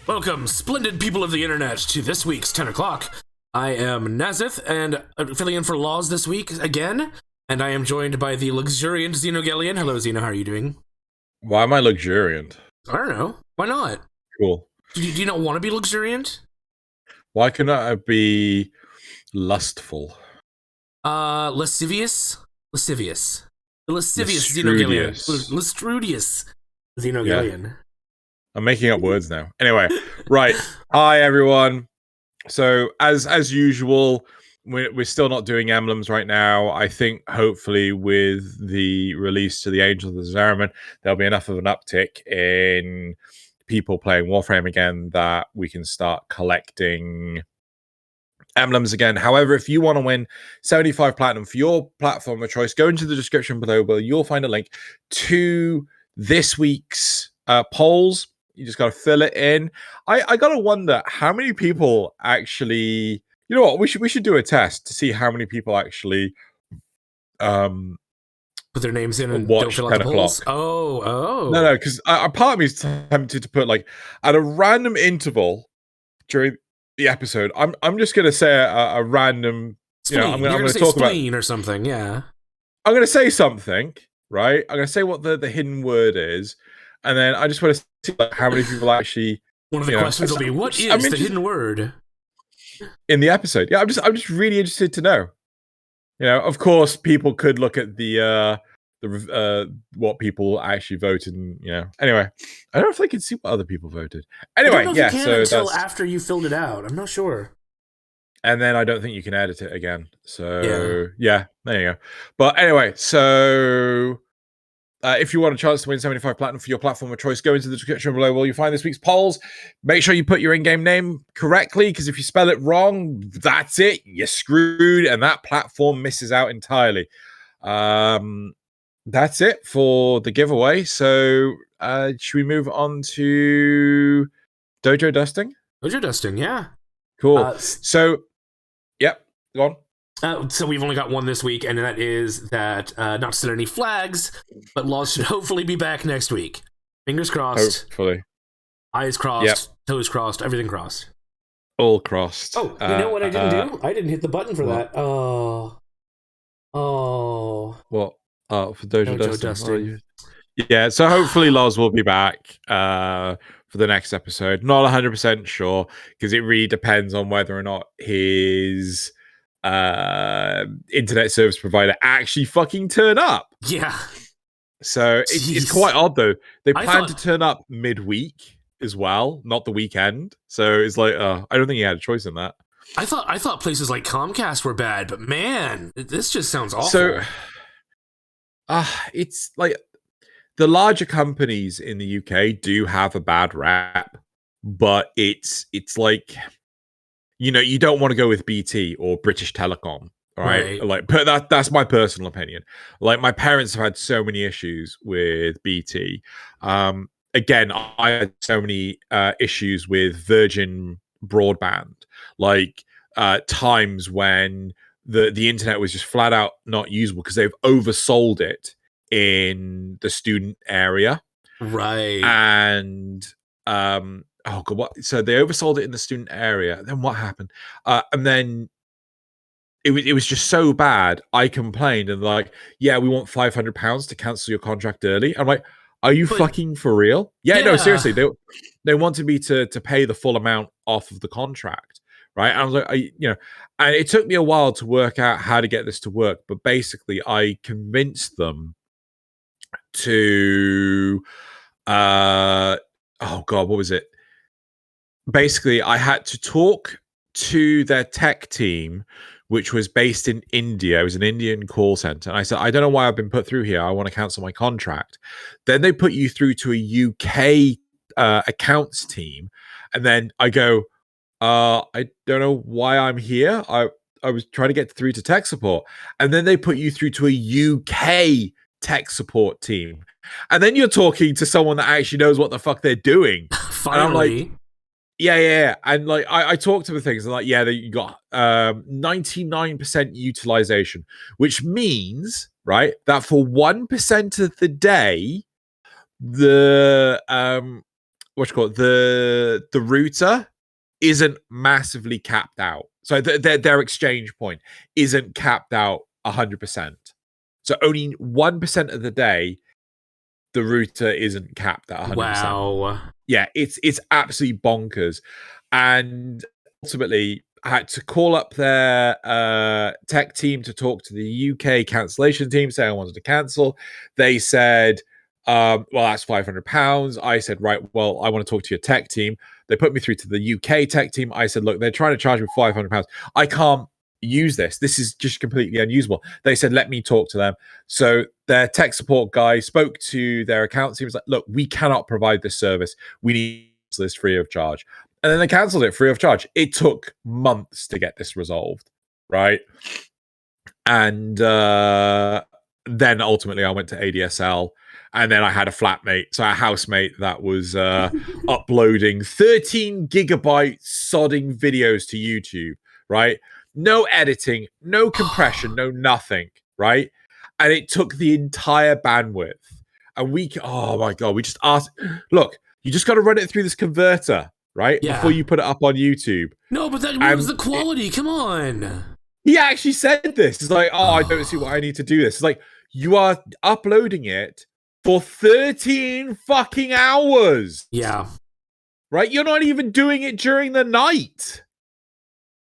Welcome, splendid people of the internet, to this week's 10 o'clock. I am Nazith, and filling in for LOZ this week again, and I am joined by the luxuriant Xeno. Hello, Xeno, how are you doing? Why am I luxuriant? I don't know. Why not? Cool. Do you not want to be luxuriant? Why cannot I be lustful? Lascivious? Lascivious. The lascivious Lustrudious. Lustrudious Xeno. I'm making up words now. Anyway, right. Hi, everyone. So, as usual, we're still not doing emblems right now. I think, hopefully, with the release to the Angel of the Zariman, there'll be enough of an uptick in people playing Warframe again that we can start collecting emblems again. However, if you want to win 75 platinum for your platform of choice, go into the description below where you'll find a link to this week's polls. You just got to fill it in. I got to wonder how many people actually, you know what, we should do a test to see how many people actually put their names in and watch don't fill out 10 the polls. Oh. No, because a part of me is tempted to put, like, at a random interval during the episode, I'm just gonna say a random, spleen. I'm gonna say talk spleen about or something. Yeah, I'm gonna say something, right? I'm gonna say what the hidden word is, and then I just want to see, like, how many people actually. One of the questions will be, what is the hidden word in the episode? Yeah, I'm just really interested to know. Of course, people could look at the what people actually voted, and anyway, I don't know if they can see what other people voted. Anyway, I don't know if you can until after you filled it out. I'm not sure. And then I don't think you can edit it again. So yeah, there you go. But anyway, so if you want a chance to win 75 platinum for your platform of choice, go into the description below where you find this week's polls. Make sure you put your in-game name correctly, because if you spell it wrong, that's it. You're screwed, and that platform misses out entirely. That's it for the giveaway. So should we move on to Dojo Dusting? Dojo Dusting, yeah. Cool. So, yep, go on. So we've only got one this week, and that is that not to set any flags, but LOZ should hopefully be back next week. Fingers crossed. Hopefully. Eyes crossed, toes crossed, everything crossed. All crossed. Oh, you know what I didn't do? I didn't hit the button for that. Oh. What? For Dojo Dusting. Yeah, so hopefully LOZ will be back for the next episode. Not 100% sure, because it really depends on whether or not his internet service provider actually fucking turn up. Yeah. So it's quite odd, though. They plan to turn up midweek as well, not the weekend. So it's like, I don't think he had a choice in that. I thought places like Comcast were bad, but man, this just sounds awful. So it's like the larger companies in the UK do have a bad rap, but it's like, you don't want to go with BT or British Telecom, right? Like, but that's my personal opinion. Like, my parents have had so many issues with BT. Again, I had so many issues with Virgin broadband, like times when the internet was just flat out not usable because they've oversold it in the student area, right? And oh god, what? So they oversold it in the student area. Then what happened? And then it was just so bad. I complained, and like, yeah, we want £500 to cancel your contract early. I'm like, are you fucking for real? Yeah, no, seriously, they wanted me to pay the full amount off of the contract, right? And I was like, and it took me a while to work out how to get this to work, but basically, I convinced them to oh god, what was it? Basically, I had to talk to their tech team, which was based in India. It was an Indian call center. And I said, I don't know why I've been put through here. I want to cancel my contract. Then they put you through to a UK accounts team. And then I go, I don't know why I'm here. I was trying to get through to tech support. And then they put you through to a UK tech support team. And then you're talking to someone that actually knows what the fuck they're doing. Finally. And I'm like, yeah. And like, I talked to the things, and like, yeah, you got 99% utilization, which means, right, that for 1% of the day, the the router isn't massively capped out. So their exchange point isn't capped out 100%. So only 1% of the day, the router isn't capped at 100%. Wow. Yeah, it's absolutely bonkers. And ultimately, I had to call up their tech team to talk to the UK cancellation team, say I wanted to cancel. They said, well, that's £500. I said, right, well, I want to talk to your tech team. They put me through to the UK tech team. I said, look, they're trying to charge me £500. I can't use this. This is just completely unusable. They said, let me talk to them. So their tech support guy spoke to their account team. He was like, look, we cannot provide this service. We need this free of charge. And then they cancelled it free of charge. It took months to get this resolved, right? And then ultimately I went to ADSL, and then I had a flatmate, so a housemate that was uploading 13 gigabyte sodding videos to YouTube, right? No editing, no compression, no nothing, right? And it took the entire bandwidth. And oh my God, we just asked, look, you just got to run it through this converter, right? Yeah. Before you put it up on YouTube. No, but that was the quality. Come on. He actually said this. It's like, I don't see why I need to do this. It's like, you are uploading it for 13 fucking hours. Yeah. Right? You're not even doing it during the night.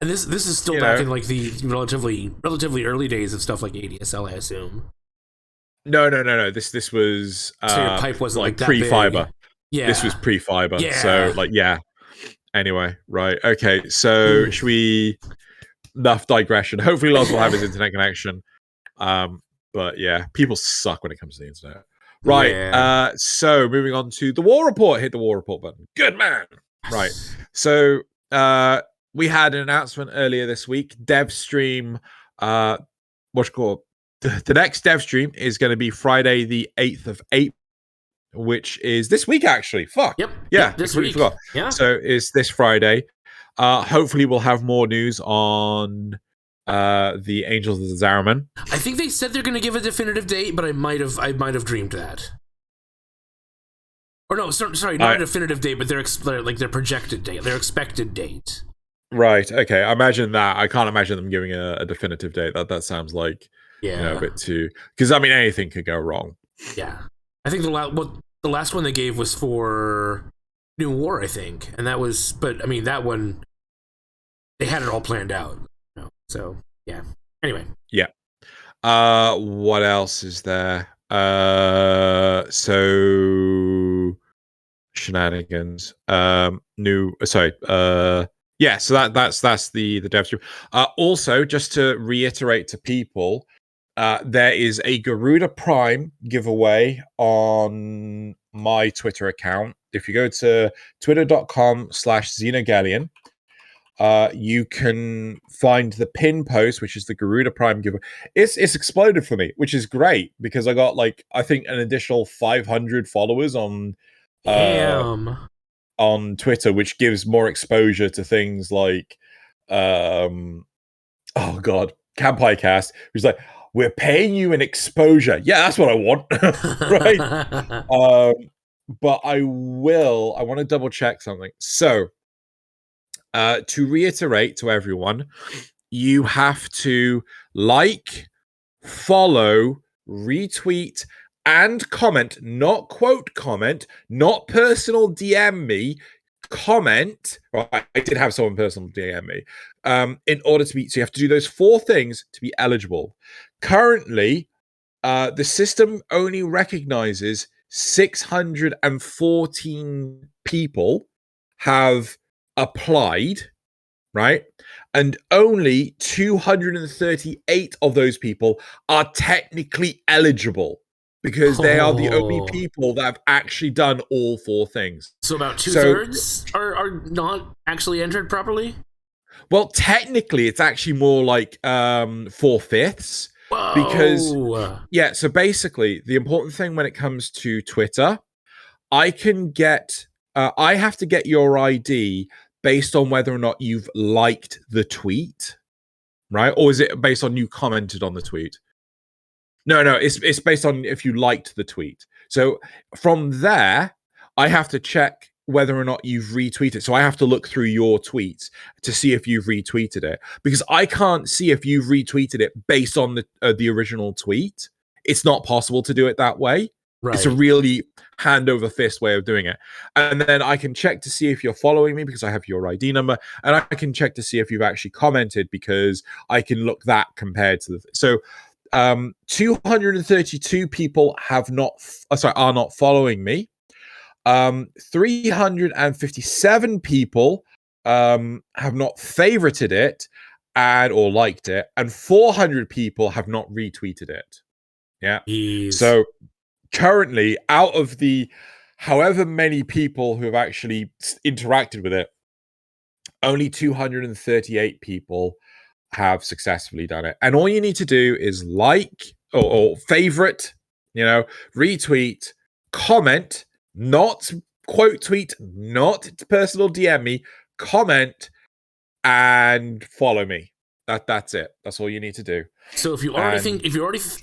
And this is still back in like the relatively early days of stuff like ADSL, I assume. No. This was so your pipe wasn't like pre-fiber. Yeah. This was pre-fiber. Yeah. So yeah. Anyway, right. Okay. So should we enough digression. Hopefully Loz will have his internet connection. But yeah, people suck when it comes to the internet. Right. Yeah. So moving on to the war report. Hit the war report button. Good man. Right. So we had an announcement earlier this week. Dev stream. The next dev stream is going to be Friday the 8th of April, which is this week actually. Fuck. Yep. Yeah. This week. Forgot. Yeah. So it's this Friday. Hopefully we'll have more news on the Angels of the Zariman. I think they said they're going to give a definitive date, but I might have dreamed that. Or no, sorry, not a definitive date, but their projected date, their expected date. Right. Okay. I imagine that. I can't imagine them giving a definitive date. That sounds like a bit too. Because I mean, anything could go wrong. Yeah, I think the last one they gave was for New War, I think, and that was. But I mean, that one they had it all planned out. So yeah. Anyway. Yeah. What else is there? So shenanigans. Yeah, so that's the dev stream. Also, just to reiterate to people, there is a Garuda Prime giveaway on my Twitter account. If you go to twitter.com/Xenogalian, you can find the pin post, which is the Garuda Prime giveaway. It's exploded for me, which is great because I got I think an additional 500 followers on Twitter, which gives more exposure to things like oh god, Campicast, who's like, we're paying you an exposure. Yeah, that's what I want. Right. But I want to double check something. So to reiterate to everyone, you have to follow, retweet, and comment, not quote comment, not personal DM me, comment. Well, I did have someone personal DM me. In order to be, so you have to do those 4 things to be eligible. Currently, the system only recognizes 614 people have applied, right? And only 238 of those people are technically eligible because they are the only people that have actually done all 4 things. So about 2/3 are not actually entered properly? Well, technically, it's actually more like 4/5. Whoa. Because, yeah, so basically, the important thing when it comes to Twitter, I have to get your ID based on whether or not you've liked the tweet, right? Or is it based on you commented on the tweet? No, it's based on if you liked the tweet. So from there, I have to check whether or not you've retweeted. So I have to look through your tweets to see if you've retweeted it, because I can't see if you've retweeted it based on the original tweet. It's not possible to do it that way. Right. It's a really hand over fist way of doing it. And then I can check to see if you're following me because I have your ID number, and I can check to see if you've actually commented because I can look that compared to the so 232 people are not following me. 357 people have not favorited it or liked it, and 400 people have not retweeted it. Yeah. Jeez. So currently, out of the however many people who have actually interacted with it, only 238 people have successfully done it. And all you need to do is like or favorite, retweet, comment, not quote tweet, not personal DM me, comment, and follow me. That's it. That's all you need to do. So if you already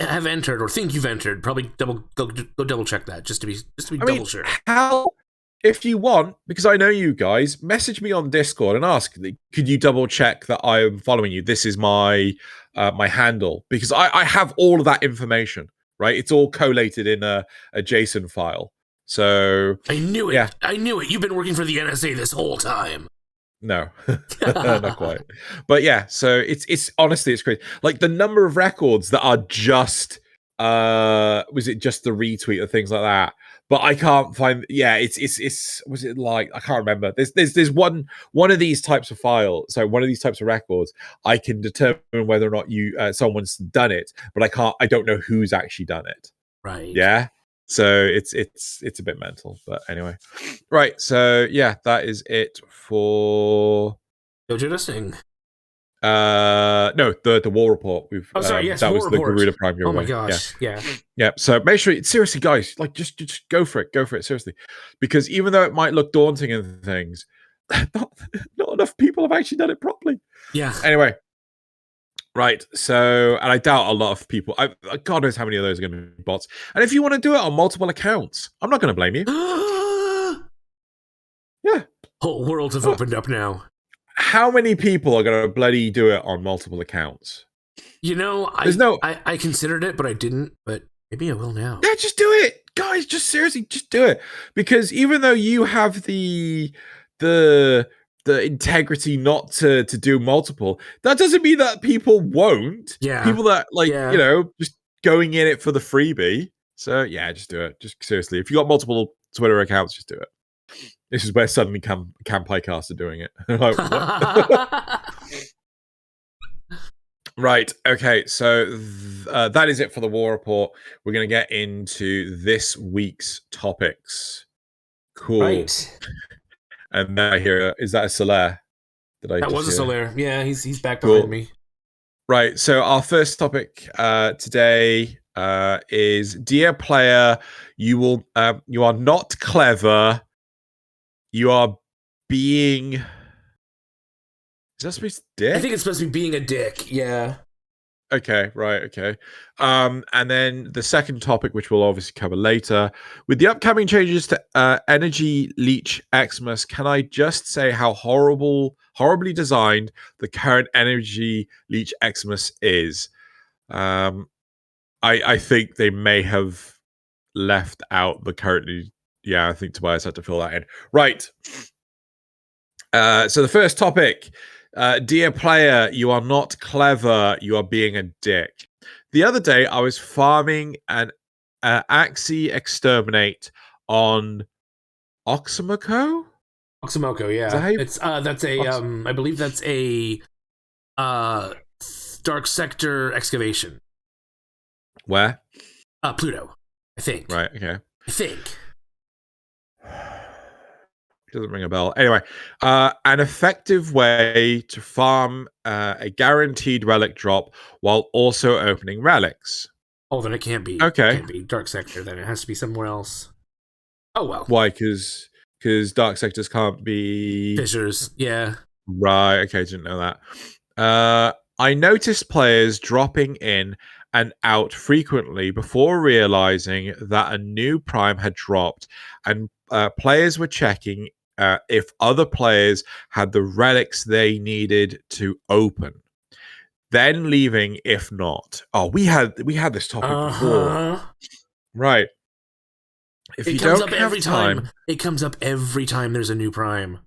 have entered or think you've entered, probably go double check that just to be double sure. How, if you want, because I know you guys, message me on Discord and ask, could you double check that I am following you? This is my my handle, because I have all of that information, right? It's all collated in a JSON file. So I knew it. Yeah. I knew it. You've been working for the NSA this whole time. No, not quite. But yeah, so it's honestly, it's crazy. Like the number of records that are just was it just the retweet or things like that? But I can't find. Yeah, it's was it like, I can't remember. There's one of these types of files. So one of these types of records, I can determine whether or not someone's done it, but I don't know who's actually done it. Right. Yeah. So it's a bit mental, but anyway, right. So yeah, that is it for Dojo Dusting. No, the war report. Sorry, yes, that war was report. the Garuda Prime. Oh my gosh, yeah. So make sure, seriously, guys, like just go for it, seriously, because even though it might look daunting and things, not enough people have actually done it properly. Yeah. Anyway. Right, so, and I doubt a lot of people, God knows how many of those are going to be bots. And if you want to do it on multiple accounts, I'm not going to blame you. Yeah. Whole worlds have opened up now. How many people are going to bloody do it on multiple accounts? I considered it, but I didn't, but maybe I will now. Yeah, just do it. Guys, just seriously, just do it. Because even though you have the integrity not to do multiple, that doesn't mean that people won't. Yeah. People that just going in it for the freebie. So yeah, just do it. Just seriously, if you got multiple Twitter accounts, just do it. This is where suddenly Cam Piecast are doing it. Like, right. Okay. So that is it for the war report. We're going to get into this week's topics. Cool. Right. And then I hear, is that a Solaire? That was a Solaire. Yeah, he's back behind me. Right. So our first topic today is, dear player, you are not clever. You are being. Is that supposed to be dick? I think it's supposed to be being a dick. Yeah. Okay, right, okay. And then the second topic, which we'll obviously cover later, with the upcoming changes to Energy Leech Eximus, can I just say how horribly designed the current Energy Leech Eximus is? I think they may have left out the currently. Yeah, I think Tobias had to fill that in. Right. So the first topic. Dear player, you are not clever. You are being a dick. The other day, I was farming an Axie Exterminate on Oxymoko. Oxymoko, yeah. That's a I believe that's a dark sector excavation. Where? Pluto, I think. Right. Okay. I think. Doesn't ring a bell. Anyway, an effective way to farm a guaranteed relic drop while also opening relics. Oh, then it can't be. Okay. It can't be dark sector. Then it has to be somewhere else. Oh well. Why? Because dark sectors can't be fissures. Yeah. Right. Okay. Didn't know that. I noticed players dropping in and out frequently before realizing that a new prime had dropped, and players were checking if other players had the relics they needed to open. Then leaving if not. Oh, we had this topic before. Right. If you don't have time, it comes up every time there's a new prime.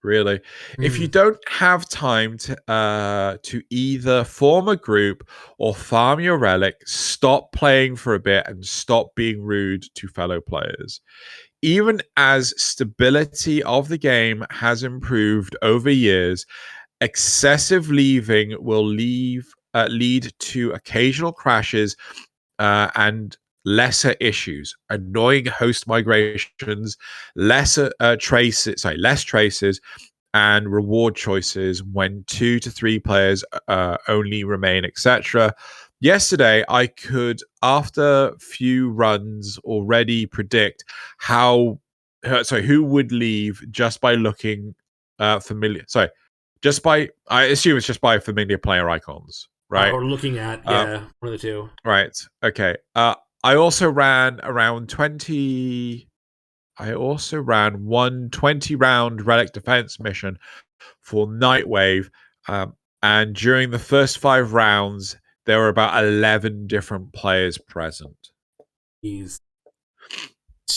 Really, if you don't have time to either form a group or farm your relic, stop playing for a bit and stop being rude to fellow players. Even as stability of the game has improved over years, excessive leaving will lead to occasional crashes and lesser issues, annoying host migrations, less traces, and reward choices when 2 to 3 players only remain, etc. Yesterday, I could, after few runs, already predict who would leave just by looking familiar. I assume it's just by familiar player icons, right? Or looking at, one of the two. Right. Okay. I also ran around 20. I also ran one 20-round relic defense mission for Nightwave, and during the first 5 rounds, there were about 11 different players present. Jeez.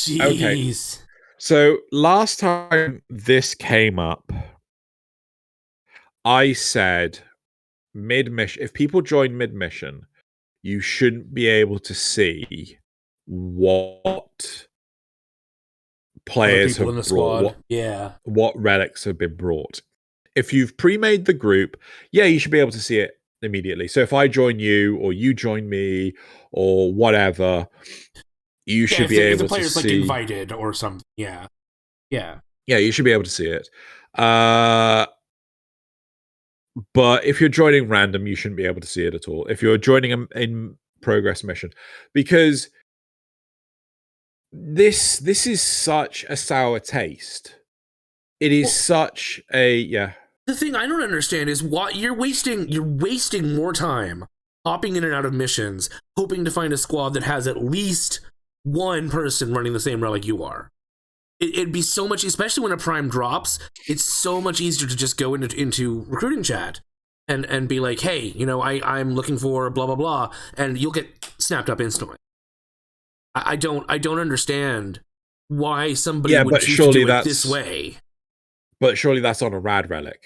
Okay. So last time this came up, I said mid-mission, if people join mid-mission, you shouldn't be able to see what players have in the brought, squad. what relics have been brought. If you've pre-made the group, you should be able to see it immediately. So if I join you or you join me or whatever, you should be able to see. If the player's like invited or something, yeah, you should be able to see it. But if you're joining random, you shouldn't be able to see it at all. If you're joining a in progress mission, because this is such a sour taste. It is such a The thing I don't understand is why you're wasting more time hopping in and out of missions, hoping to find a squad that has at least one person running the same relic you are. It'd be so much, especially when a prime drops, it's so much easier to just go into recruiting chat and be like, hey, I'm looking for blah blah blah, and you'll get snapped up instantly. I don't understand why somebody would choose to do it this way. But surely that's on a rad relic.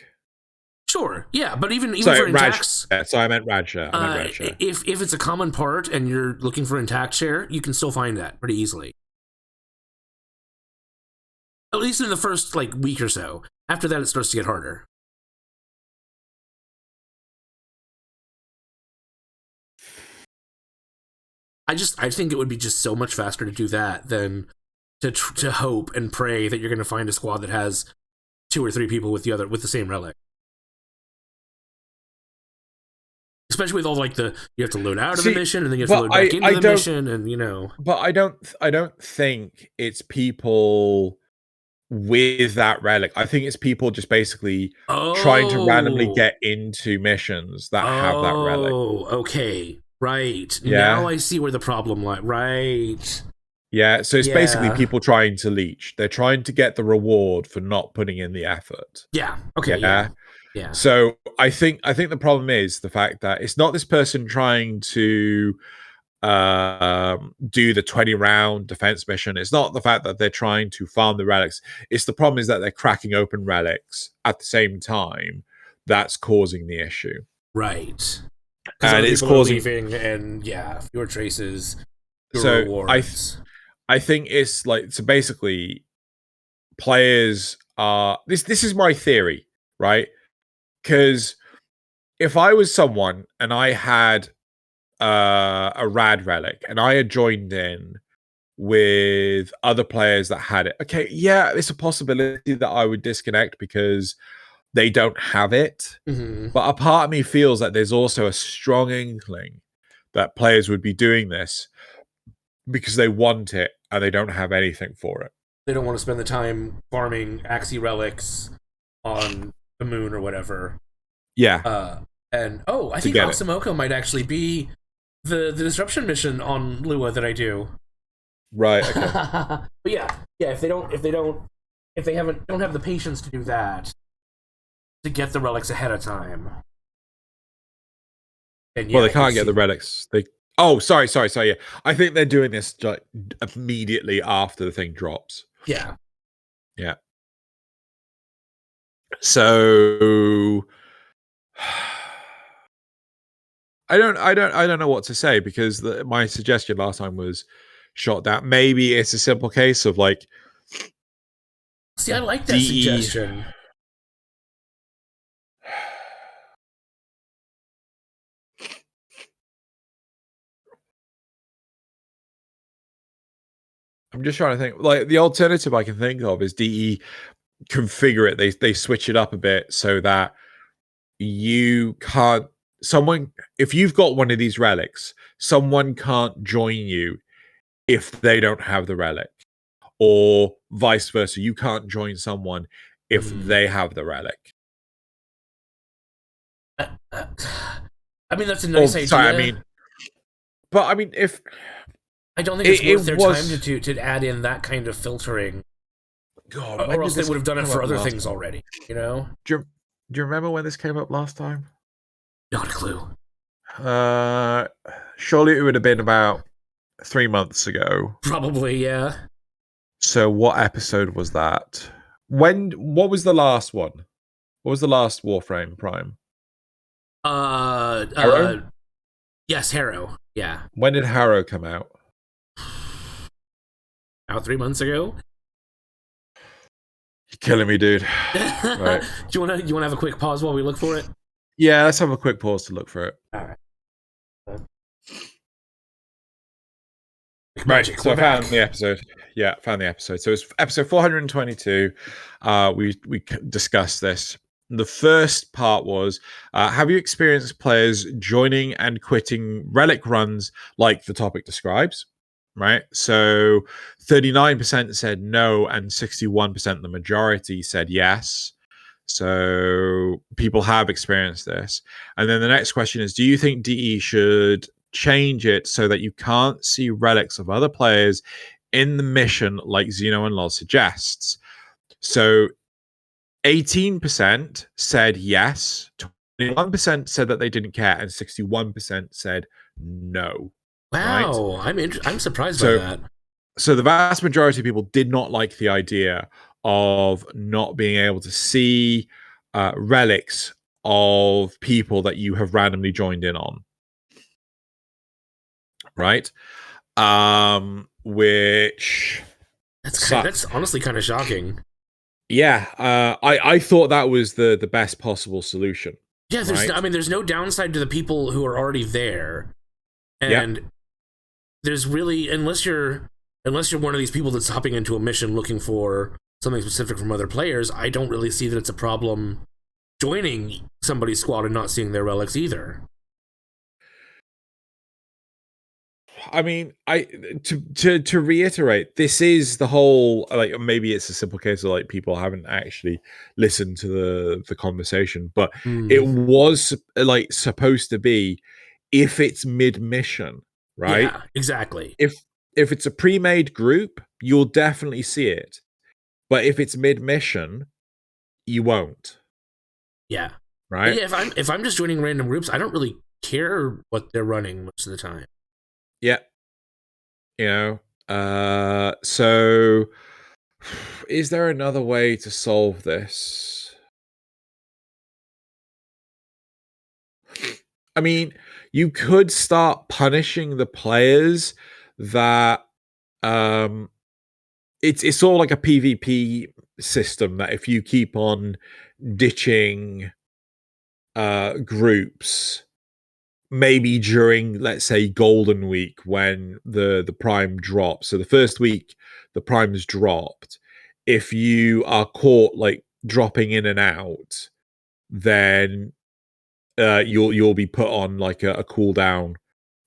Sure, yeah, but even for intacts. So I meant rad share. If it's a common part and you're looking for intact share, you can still find that pretty easily. At least in the first week or so. After that, it starts to get harder. I think it would be just so much faster to do that than to hope and pray that you're going to find a squad that has 2 or 3 people with the same relic. Especially with all you have to load out of the mission and then you have to load back into the mission, and But I don't think it's people with that relic. I think it's people just basically trying to randomly get into missions that have that relic. Oh, okay. Right. Yeah. Now I see where the problem lies. Right. Yeah, so it's basically people trying to leech. They're trying to get the reward for not putting in the effort. Yeah. Okay. Yeah. So I think the problem is the fact that it's not this person trying to do the 20-round defense mission. It's not the fact that they're trying to farm the relics. It's the problem is that they're cracking open relics at the same time. That's causing the issue. Right. And it's causing leaving, and fewer traces, fewer rewards. I think it's so basically players are this is my theory, right? Because if I was someone and I had a rad relic and I had joined in with other players that had it, okay, it's a possibility that I would disconnect because they don't have it. Mm-hmm. But a part of me feels that there's also a strong inkling that players would be doing this because they want it and they don't have anything for it. They don't want to spend the time farming Axie relics on the moon or whatever. Yeah. And I think Osamoko might actually be the disruption mission on Lua that I do. Right. Okay. But if they don't if they don't have the patience to do that, to get the relics ahead of time. And Well, they can't get the relics. Sorry. Yeah, I think they're doing this like immediately after the thing drops. Yeah. So I don't know what to say, because my suggestion last time was shot down. Maybe it's a simple case of like. See, I like that suggestion. I'm just trying to think. Like, the alternative I can think of is DE configure it. They switch it up a bit so that you can't. If you've got one of these relics, someone can't join you if they don't have the relic, or vice versa. You can't join someone if they have the relic. I mean, that's a nice idea. Sorry, I mean, if I don't think it's worth their time to add in that kind of filtering. God, or else they would have done it for other things already. You know? Do you remember when this came up last time? Not a clue. Surely it would have been about 3 months ago. Probably, yeah. So what episode was that? What was the last one? What was the last Warframe Prime? Harrow? Yes, Harrow. Yeah. When did Harrow come out? About 3 months ago. You're killing me, dude. Right. Do you wanna have a quick pause while we look for it? Yeah, let's have a quick pause to look for it. All right. Right, so I found the episode. Yeah, found the episode. So it's episode 422. We discussed this. The first part was, have you experienced players joining and quitting relic runs like the topic describes? Right, so 39% said no, and 61%, the majority, said yes. So people have experienced this. And then the next question is, do you think DE should change it so that you can't see relics of other players in the mission like Xeno and LOZ suggests? So 18% said yes, 21% said that they didn't care, and 61% said no. Wow, right? I'm surprised by that. So the vast majority of people did not like the idea of not being able to see relics of people that you have randomly joined in on. Right? Which that's honestly kind of shocking. Yeah, I thought that was the best possible solution. Yeah, there's no downside to the people who are already there, and there's really, unless you're one of these people that's hopping into a mission looking for something specific from other players, I don't really see that it's a problem joining somebody's squad and not seeing their relics either. I mean, to reiterate, this is the whole, like, maybe it's a simple case of like people haven't actually listened to the conversation, but it was like supposed to be if it's mid-mission, right? Yeah, exactly. If it's a pre-made group, you'll definitely see it, but if it's mid-mission, you won't. Yeah, right. Yeah, if I'm just joining random groups, I don't really care what they're running most of the time. Yeah. You know, so is there another way to solve this? I mean, you could start punishing the players that it's all like a PvP system, that if you keep on ditching groups, maybe during, let's say, Golden Week, when the prime drops. So the first week the prime's dropped, if you are caught like dropping in and out, then you'll be put on like a cooldown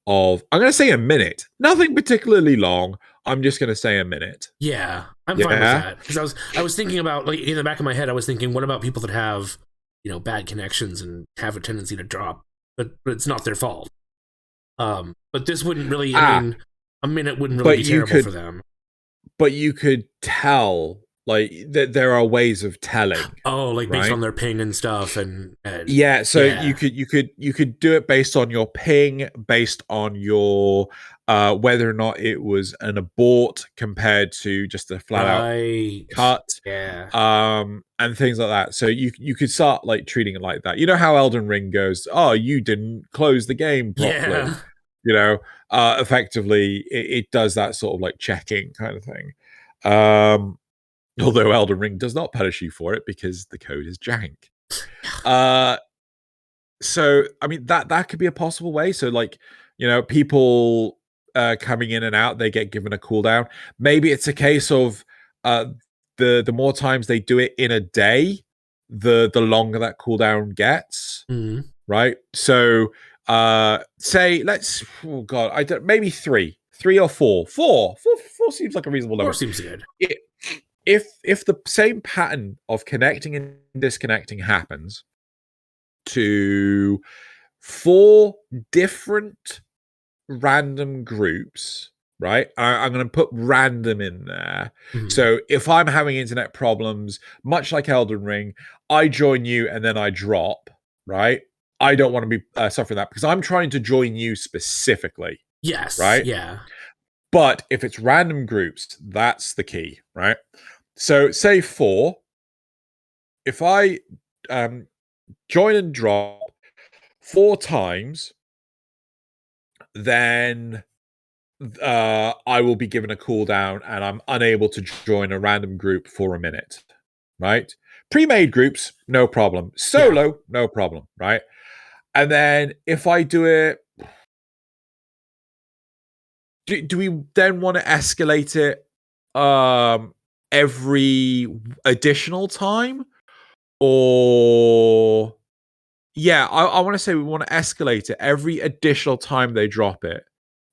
of, I'm gonna say, a minute. Nothing particularly long. I'm just gonna say a minute. Yeah, I'm fine with that, because I was thinking about, like, in the back of my head, I was thinking, what about people that have, you know, bad connections and have a tendency to drop, but it's not their fault. But this wouldn't really, I mean, a minute wouldn't really be terrible for them. But you could tell, like there are ways of telling. Oh, like based right? on their ping and stuff, and Yeah, so yeah. you could do it based on your ping, based on your whether or not it was an abort compared to just a flat out cut, yeah, and things like that. So you could start like treating it like that. You know how Elden Ring goes, oh, you didn't close the game properly. yeah. You know, effectively it does that sort of like checking kind of thing. Although Elden Ring does not punish you for it because the code is jank. So I mean that could be a possible way. So like, you know, people coming in and out, they get given a cooldown. Maybe it's a case of the more times they do it in a day, the longer that cooldown gets. Mm-hmm. Right? So say let's I don't maybe three or four. Four seems like a reasonable number. 4 seems good. If the same pattern of connecting and disconnecting happens to 4 different random groups, right? I'm going to put random in there. Mm-hmm. So if I'm having internet problems, much like Elden Ring, I join you and then I drop, right? I don't want to be suffering that because I'm trying to join you specifically. Yes. Right? Yeah. But if it's random groups, that's the key, right? So say 4. If I join and drop 4 times, then I will be given a cooldown and I'm unable to join a random group for a minute, right? Pre-made groups, no problem. Solo, no problem, right? And then if I do it, do we then want to escalate it every additional time? Or yeah, I want to say we want to escalate it every additional time they drop it,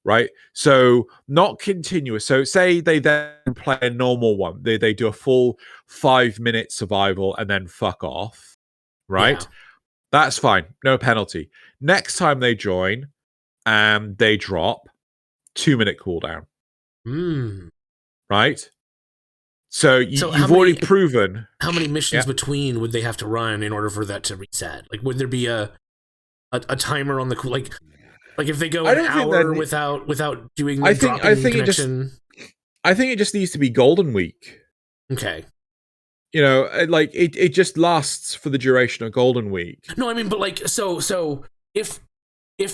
right? So not continuous. So say they then play a normal one, they do a full 5-minute survival and then fuck off, right? Yeah. That's fine, no penalty. Next time they join and they drop, 2-minute cooldown, right? So you've already proven how many missions between would they have to run in order for that to reset? Like, would there be a timer on the like if they go an hour without doing the dropping connection? I think it just needs to be Golden Week. Okay. You know, like it just lasts for the duration of Golden Week. No, I mean, but like so if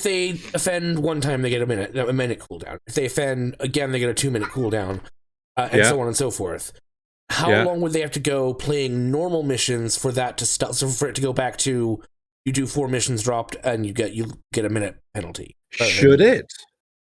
they offend one time, they get a minute cooldown. If they offend again, they get a 2-minute cooldown, and so on and so forth. How long would they have to go playing normal missions for that to stop? So for it to go back to you do 4 missions dropped and you get a minute penalty. Should it?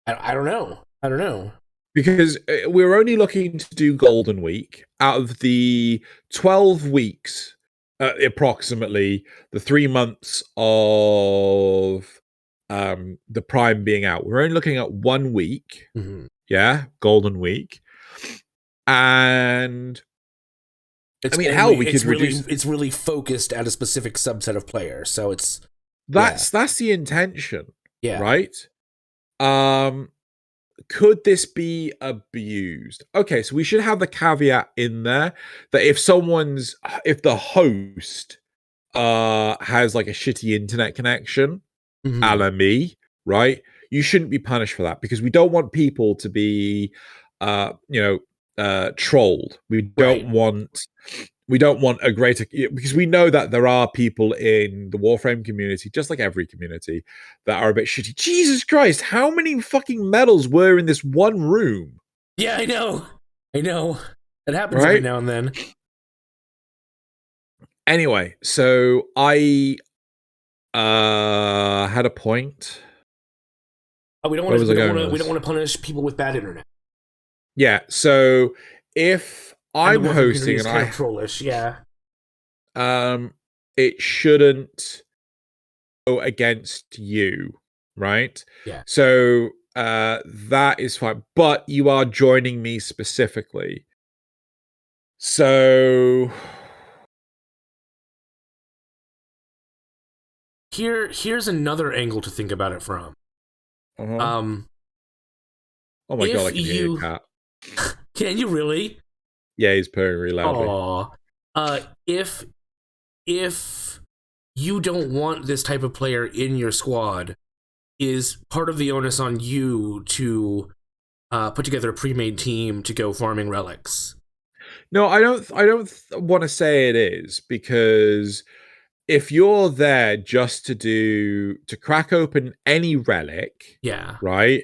I don't know. I don't know. Because we're only looking to do Golden Week out of the 12 weeks, approximately the 3 months of the Prime being out. We're only looking at 1 week. Mm-hmm. Yeah, Golden Week. And it's really focused at a specific subset of players, so that's the intention, yeah, right? Could this be abused? Okay, so we should have the caveat in there that if the host has like a shitty internet connection, a la me, right? You shouldn't be punished for that because we don't want people to be trolled. We don't want a greater, because we know that there are people in the Warframe community, just like every community, that are a bit shitty. Jesus Christ, how many fucking medals were in this one room? Yeah, I know. It happens every now and then. Anyway, so I had a point. Oh, we don't want to punish people with bad internet. Yeah, so if I'm hosting and kind of trollish, it shouldn't go against you, right? Yeah. So that is fine, but you are joining me specifically. So here's another angle to think about it from. Oh my god, I can hear a cat. Can you really? Yeah, he's purring really loudly. Aw. If you don't want this type of player in your squad, is part of the onus on you to put together a pre-made team to go farming relics? No, I don't. I don't want to say it is, because if you're there just to crack open any relic, Yeah. right,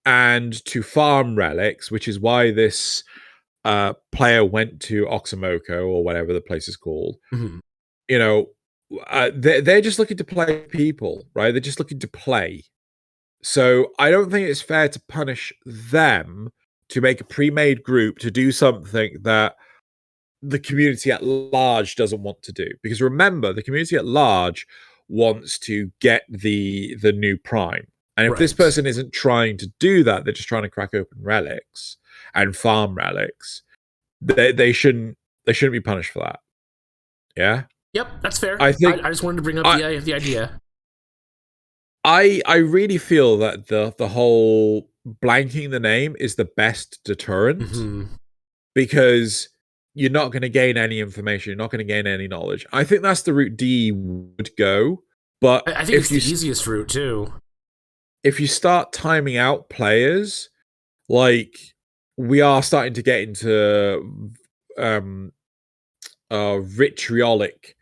and to farm relics, which is why this player went to Oxamoko or whatever the place is called. Mm-hmm. You know, they're just looking to play people, right? They're just looking to play. So I don't think it's fair to punish them to make a pre-made group to do something that the community at large doesn't want to do. Because remember, the community at large wants to get the new prime. And if this Right. person isn't trying to do that, they're just trying to crack open relics and farm relics, they shouldn't be punished for that. Yeah. Yep, that's fair. I think I just wanted to bring up the idea. I really feel that the whole blanking the name is the best deterrent, Mm-hmm. because you're not going to gain any information, you're not going to gain any knowledge. I think that's the route D would go, but I think it's the easiest route too. If you start timing out players, like we are starting to get into vitriolic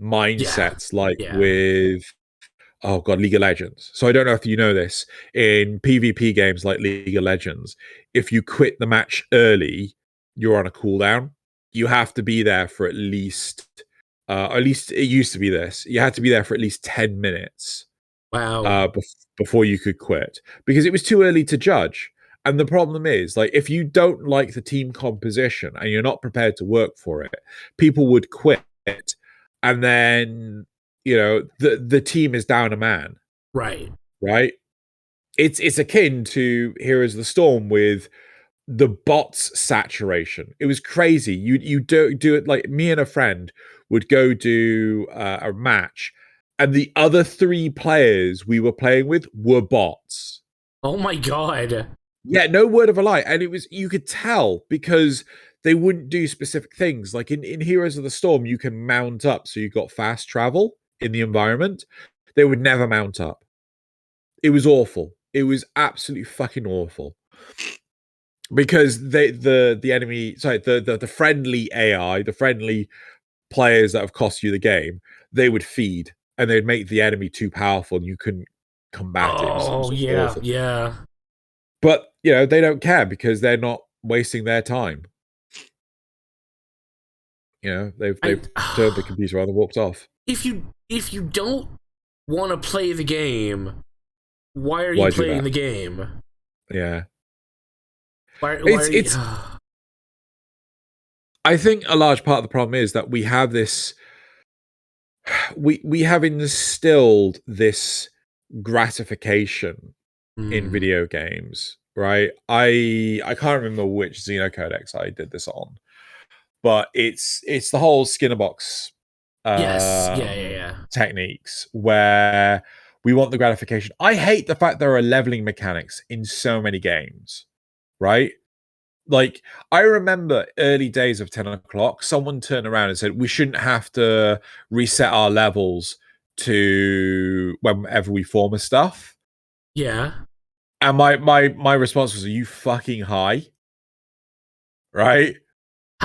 mindsets, like with oh god, League of Legends. So I don't know if you know this, in PvP games like League of Legends, if you quit the match early, you're on a cooldown. You have to be there for at least it used to be this. You had to be there for at least 10 minutes. Wow. Before you could quit, because it was too early to judge. And the problem is, like, if you don't like the team composition and you're not prepared to work for it, people would quit, and then the team is down a man. Right. It's akin to Heroes of the Storm with the bots saturation. It was crazy. You do it, like me and a friend would go do a match, and the other 3 players we were playing with were bots. Oh my god. Yeah, no word of a lie. And you could tell, because they wouldn't do specific things. Like in Heroes of the Storm, you can mount up, so you got fast travel in the environment. They would never mount up. It was awful. It was absolutely fucking awful. Because the enemy, sorry, the friendly AI, the friendly players that have cost you the game, they would feed, and they'd make the enemy too powerful and you couldn't combat it. It was yeah, awful. yeah. But they don't care, because they're not wasting their time. They've turned the computer on and walked off. If you don't want to play the game, why are you playing the game? Yeah. Why are you... I think a large part of the problem is that we have this. We have instilled this gratification in video games, right? I can't remember which Xeno codex I did this on, but it's the whole Skinner box techniques, where we want the gratification. I hate the fact there are leveling mechanics in so many games, right? Like, I remember early days of 10 o'clock, someone turned around and said, we shouldn't have to reset our levels to whenever we form a stuff. Yeah. And my response was, are you fucking high? Right?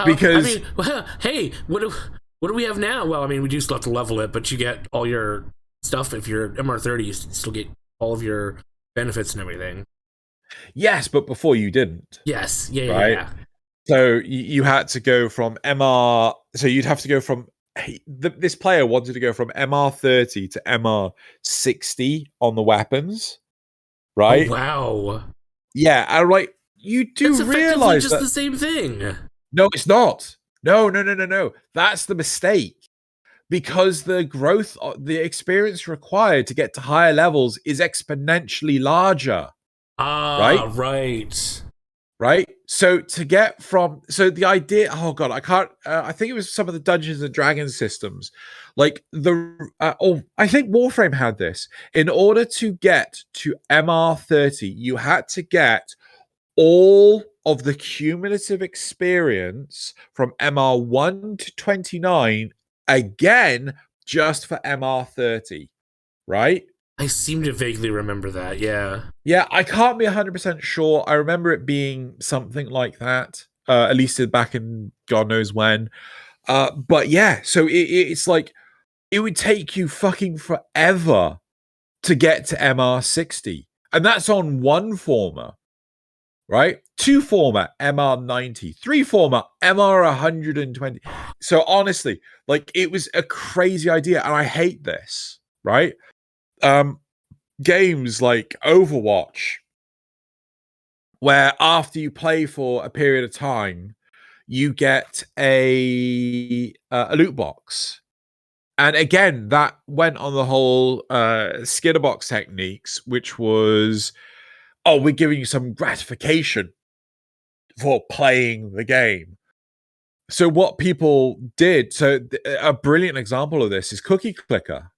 Because I mean, well, hey, what do we have now? Well, I mean, we do still have to level it, but you get all your stuff. If you're MR30, you still get all of your benefits and everything. Yes, but before you didn't. Yes. Yeah. Right? Yeah. So you had to go from MR. So you'd have to go from. This player wanted to go from MR30 to MR60 on the weapons. Right? Oh, wow. Yeah, and like, you do realize just the same thing. No, it's not. No. That's the mistake. Because the growth, the experience required to get to higher levels is exponentially larger. Right. So to get from, the idea, oh god, I can't. I think it was some of the Dungeons and Dragons systems, like I think Warframe had this. In order to get to MR30, you had to get all of the cumulative experience from MR1 to 29, again, just for MR30, right? I seem to vaguely remember that. Yeah. Yeah, I can't be 100% sure. I remember it being something like that, at least back in God knows when. But yeah, so it's like it would take you fucking forever to get to MR60. And that's on one former, right? Two former, MR90. Three former, MR120. So honestly, like it was a crazy idea. And I hate this, right? Games like Overwatch, where after you play for a period of time, you get a loot box. And again, that went on the whole Skitterbox techniques, which was, oh, we're giving you some gratification for playing the game. So what people did, so a brilliant example of this is Cookie Clicker.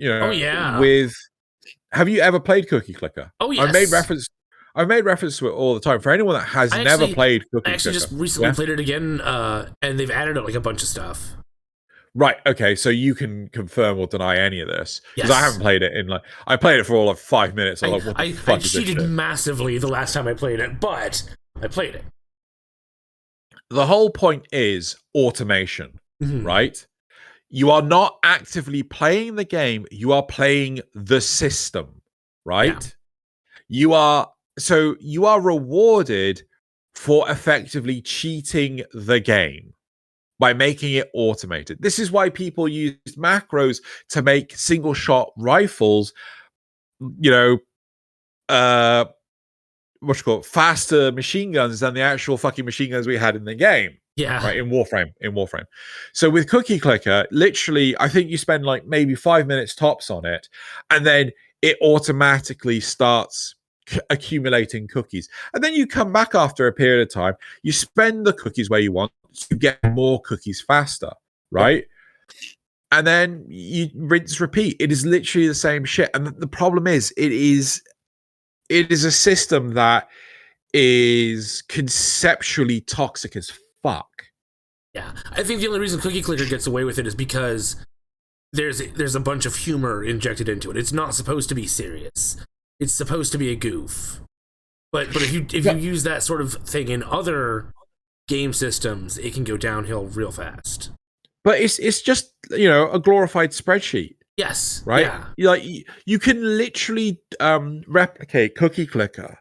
You know, Oh yeah. with have you ever played Cookie Clicker? Oh yes. I've made reference to it all the time. For anyone that has never played Cookie Clicker. I actually just recently played it again, and they've added like a bunch of stuff. Right, okay, so you can confirm or deny any of this. Because I haven't played it in like I played it for all of 5 minutes. I'm like, what the fuck I cheated massively the last time I played it, but I played it. The whole point is automation, right? You are not actively playing the game, you are playing the system, right? Yeah. You are rewarded for effectively cheating the game by making it automated. This is why people use macros to make single shot rifles, you know, faster machine guns than the actual fucking machine guns we had in the game. Yeah. Right, in Warframe. So with Cookie Clicker, literally, I think you spend like maybe 5 minutes tops on it, and then it automatically starts accumulating cookies. And then you come back after a period of time, you spend the cookies where you want to get more cookies faster, right? And then you rinse, repeat. It is literally the same shit. And the problem is, it is a system that is conceptually toxic as fuck. Yeah, I think the only reason Cookie Clicker gets away with it is because there's a bunch of humor injected into it. It's not supposed to be serious. It's supposed to be a goof. But if you use that sort of thing in other game systems, it can go downhill real fast. But it's just, you know, a glorified spreadsheet. Yes. Right? Yeah. You can literally replicate Cookie Clicker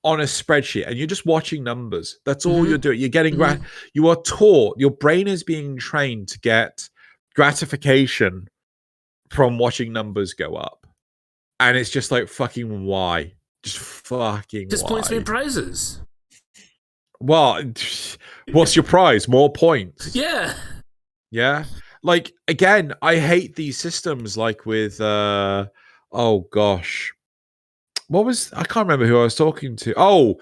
on a spreadsheet, and you're just watching numbers. That's all you're doing. You're getting you are taught, your brain is being trained to get gratification from watching numbers go up. And it's just like, fucking why? Just fucking just why? Points mean prizes. Well, what's your prize? More points. Yeah. Yeah. Like, again, I hate these systems like with oh gosh. I can't remember who I was talking to. Oh,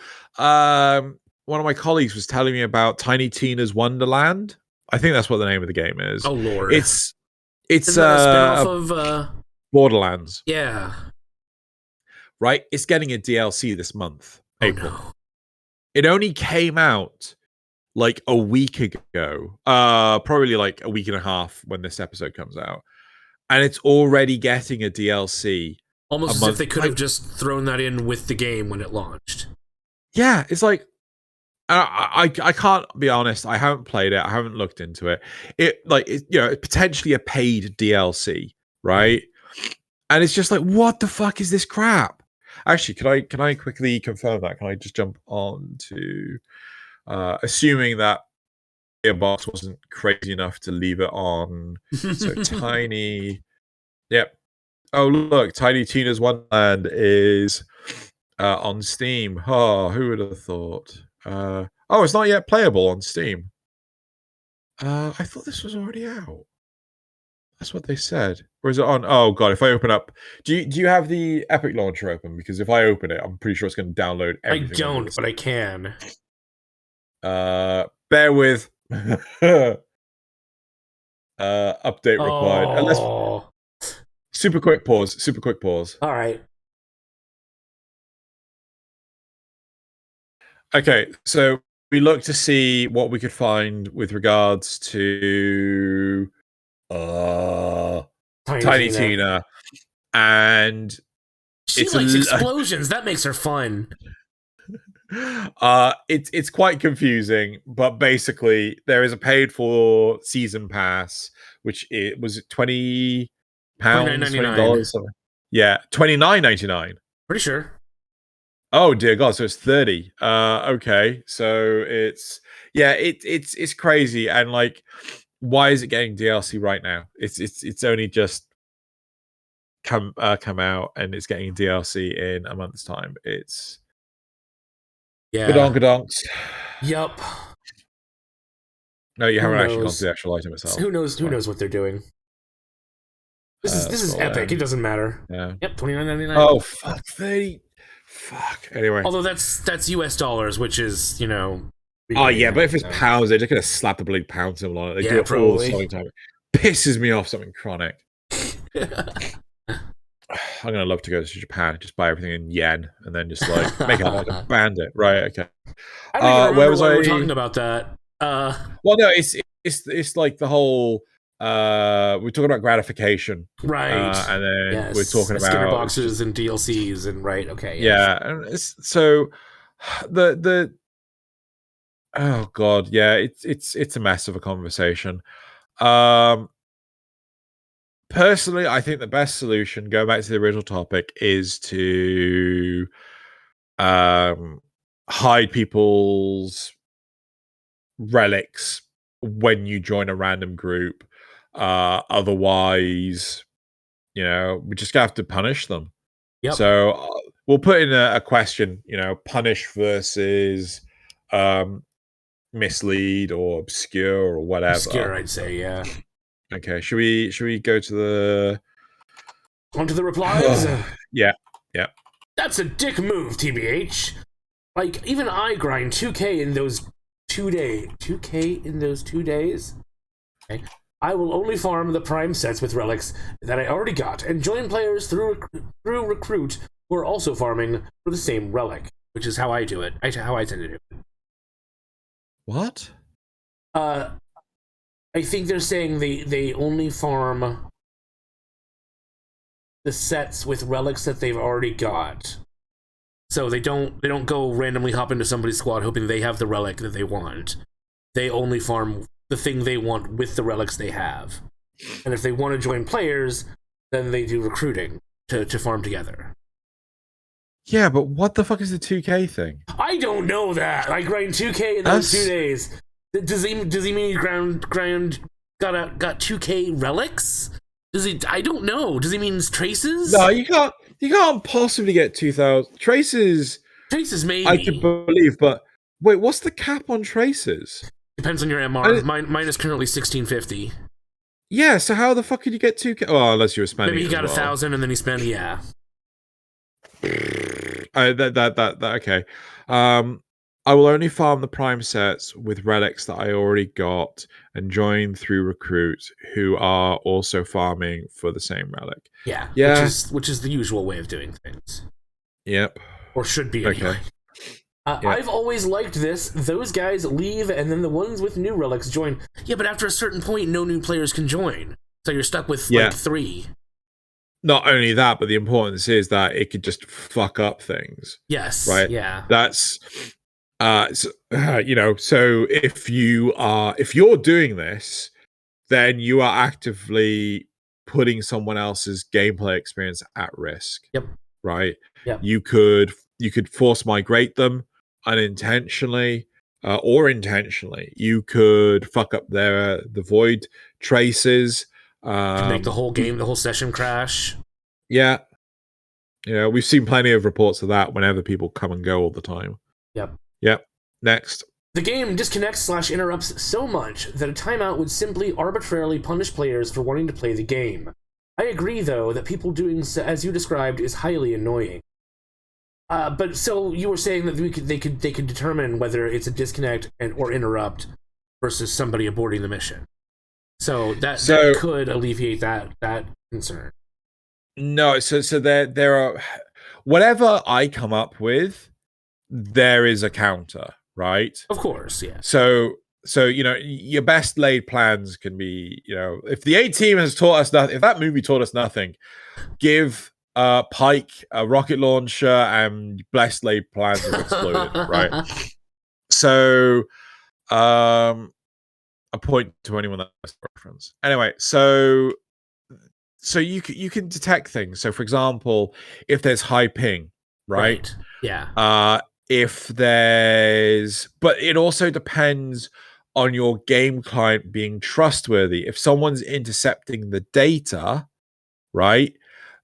one of my colleagues was telling me about Tiny Tina's Wonderland. I think that's what the name of the game is. Oh Lord. It's Isn't that a spin-off of Borderlands. Yeah. Right? It's getting a DLC this month. April. No. It only came out like a week ago. Probably like a week and a half when this episode comes out. And it's already getting a DLC. Almost as if they could have just thrown that in with the game when it launched. Yeah, it's like I can't be honest. I haven't played it. I haven't looked into it. It's potentially a paid DLC, right? And it's just like, what the fuck is this crap? Actually, can I quickly confirm that? Can I just jump on to assuming that Gearbox wasn't crazy enough to leave it on? So Tiny, yep. Oh look, Tiny Tina's Wonderland is on Steam. Oh, who would have thought? It's not yet playable on Steam. I thought this was already out. That's what they said. Or is it on? Oh god, if I open up, do you have the Epic launcher open? Because if I open it, I'm pretty sure it's going to download everything. I don't, but I can. Bear with. Update required. Oh. Super quick pause. All right. Okay, so we looked to see what we could find with regards to Tiny Tina, and she likes explosions. That makes her fun. It's quite confusing, but basically there is a paid for season pass, which it was £20, $20, something. Yeah, $29.99. Pretty sure. Oh dear God, so it's 30. Okay, so it's crazy, and like, why is it getting DLC right now? It's only just come out, and it's getting DLC in a month's time. It's Gadonks. Yup. No, you haven't actually gone to the actual item itself. Who knows? Who knows what they're doing? This is epic. It doesn't matter. Yeah. Yep, $29.99. Oh fuck, 30. Fuck. Anyway. Although that's US dollars, which is, you know. Oh yeah, but if it's pounds, they're just gonna slap the bloody pound symbol on it. They do it all the selling time. It pisses me off, something chronic. I'm gonna love to go to Japan, just buy everything in yen, and then just like make it like a bandit. Right? Okay. I don't even remember why we're talking about that. Well, no, it's like the whole. We're talking about gratification, right? And then we're talking about Skinner boxes and DLCs, and right. Okay. Yeah, and so the oh god, yeah, it's a mess of a conversation. Personally, I think the best solution, going back to the original topic, is to hide people's relics when you join a random group. Otherwise, you know, we just have to punish them. Yep. So we'll put in a question, you know, punish versus mislead or obscure or whatever. Obscure, I'd say, yeah. Okay, should we go to the onto the replies? Yeah. That's a dick move, TBH. Like, even I grind 2K in those 2 days. 2K in those 2 days? Okay. I will only farm the prime sets with relics that I already got and join players through recruit who are also farming for the same relic, which is how I do it. How I tend to do it. What? I think they're saying they only farm the sets with relics that they've already got. So they don't go randomly hop into somebody's squad hoping they have the relic that they want. They only farm the thing they want with the relics they have. And if they want to join players, then they do recruiting to farm together. Yeah, but what the fuck is the 2K thing? I don't know that. I grind 2K in those 2 days. Does he mean he got 2K relics? Does he? I don't know. Does he mean traces? No, you can't possibly get 2,000 traces. Traces, maybe. I can believe, but wait, what's the cap on traces? Depends on your MR. Mine is currently 1650. Yeah, so how the fuck could you get 2K? Oh, unless you were spending. Maybe he got 1,000 and then he spent. Yeah. Okay. I will only farm the prime sets with relics that I already got and join through recruits who are also farming for the same relic. Yeah. Which is the usual way of doing things. Yep. Or should be anyway. Okay. Yep. I've always liked this. Those guys leave and then the ones with new relics join. Yeah, but after a certain point, no new players can join. So you're stuck with like 3. Not only that, but the importance is that it could just fuck up things. Yes. Right? Yeah. That's you know, so if you're doing this, then you are actively putting someone else's gameplay experience at risk. Yep. Right? Yep. You could force migrate them unintentionally or intentionally. You could fuck up the void traces. Make the whole game, the whole session crash. Yeah. You know, we've seen plenty of reports of that whenever people come and go all the time. Yep. Next. The game disconnects/interrupts so much that a timeout would simply arbitrarily punish players for wanting to play the game. I agree, though, that people doing so, as you described, is highly annoying. But so you were saying that they could determine whether it's a disconnect or interrupt versus somebody aborting the mission. So that could alleviate that concern. No, so there are whatever I come up with, there is a counter, right? Of course, yeah. So your best laid plans can be, if the A Team has taught us nothing, if that movie taught us nothing, give Pike a rocket launcher and best laid plans have exploded, right? So a point to anyone that's a reference. Anyway, so you can detect things. So for example, if there's high ping, right? Yeah. If there's, but it also depends on your game client being trustworthy. If someone's intercepting the data, right,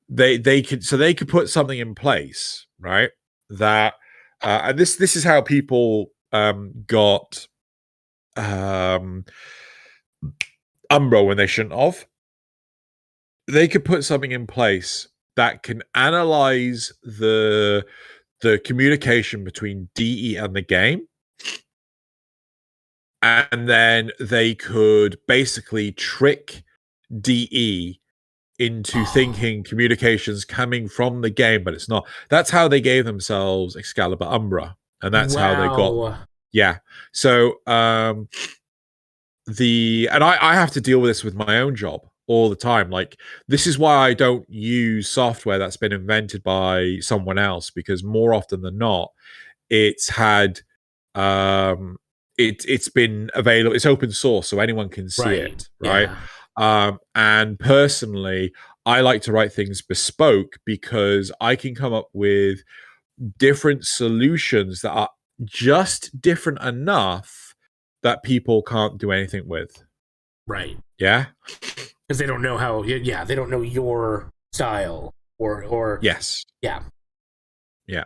they could put something in place, right, that and this is how people got Umbro when they shouldn't have. They could put something in place that can analyze the communication between DE and the game, and then they could basically trick DE into thinking communications coming from the game, but it's not. That's how they gave themselves Excalibur Umbra, and that's how they got. Yeah. So I have to deal with this with my own job all the time. Like, this is why I don't use software that's been invented by someone else, because more often than not, it's had it's been available. It's open source, so anyone can see it, right? Yeah. And personally, I like to write things bespoke because I can come up with different solutions that are just different enough that people can't do anything with. Right. Yeah. Because they don't know how. Yeah, they don't know your style or. Yes. Yeah. Yeah.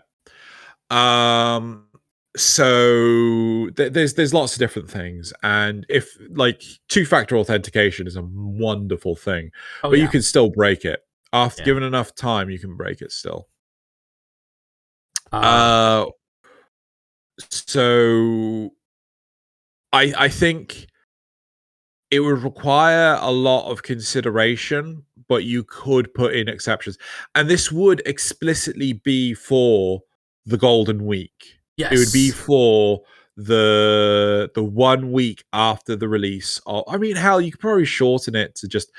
So there's lots of different things, and if like two-factor authentication is a wonderful thing, but you can still break it after given enough time. You can break it still. So I think it would require a lot of consideration, but you could put in exceptions, and this would explicitly be for the Golden Week. Yes. It would be for the 1 week after the release. I mean, hell, you could probably shorten it to just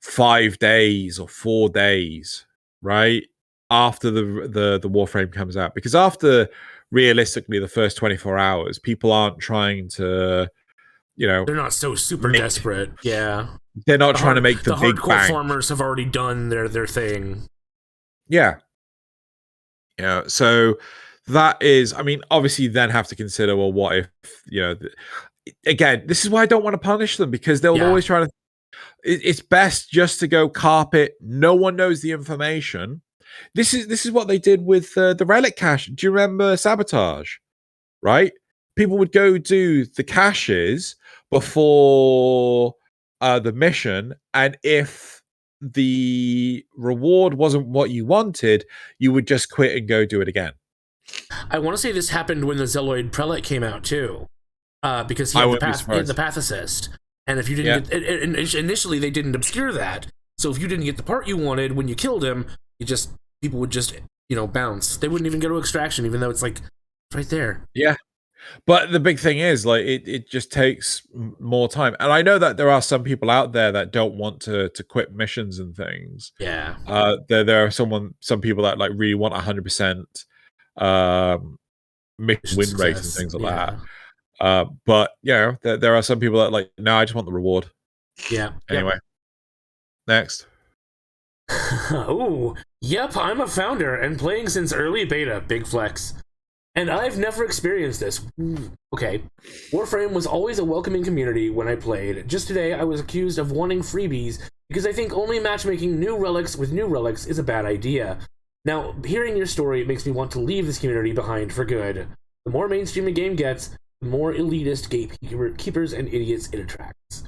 5 days or 4 days, right? After the Warframe comes out, because after realistically the first 24 hours, people aren't trying to, they're not so super desperate. Yeah, they're not trying to make the big hardcore bang. farmers have already done their thing. Yeah. Yeah. So that is, I mean, obviously, you then have to consider, well, what if, again, this is why I don't want to punish them, because they'll always try to. It's best just to go carpet. No one knows the information. This is what they did with the relic cache. Do you remember Sabotage? Right? People would go do the caches before the mission, and if the reward wasn't what you wanted, you would just quit and go do it again. I want to say this happened when the Zealoid Prelate came out too, because he had the path assist, and if you didn't get, initially they didn't obscure that, so if you didn't get the part you wanted when you killed him, people would just bounce. They wouldn't even go to extraction, even though it's like right there. Yeah. But the big thing is, like, it just takes more time. And I know that there are some people out there that don't want to quit missions and things. Yeah. There are some people that like really want 100% mission win rates and things like that. But there are some people that like, no, I just want the reward. Yeah. Anyway. Next. Oh, yep, I'm a founder and playing since early beta. Big flex. And I've never experienced this. Okay. Warframe was always a welcoming community when I played. Just today, I was accused of wanting freebies because I think only matchmaking new relics with new relics is a bad idea. Now, hearing your story makes me want to leave this community behind for good. The more mainstream a game gets, the more elitist gatekeepers and idiots it attracts.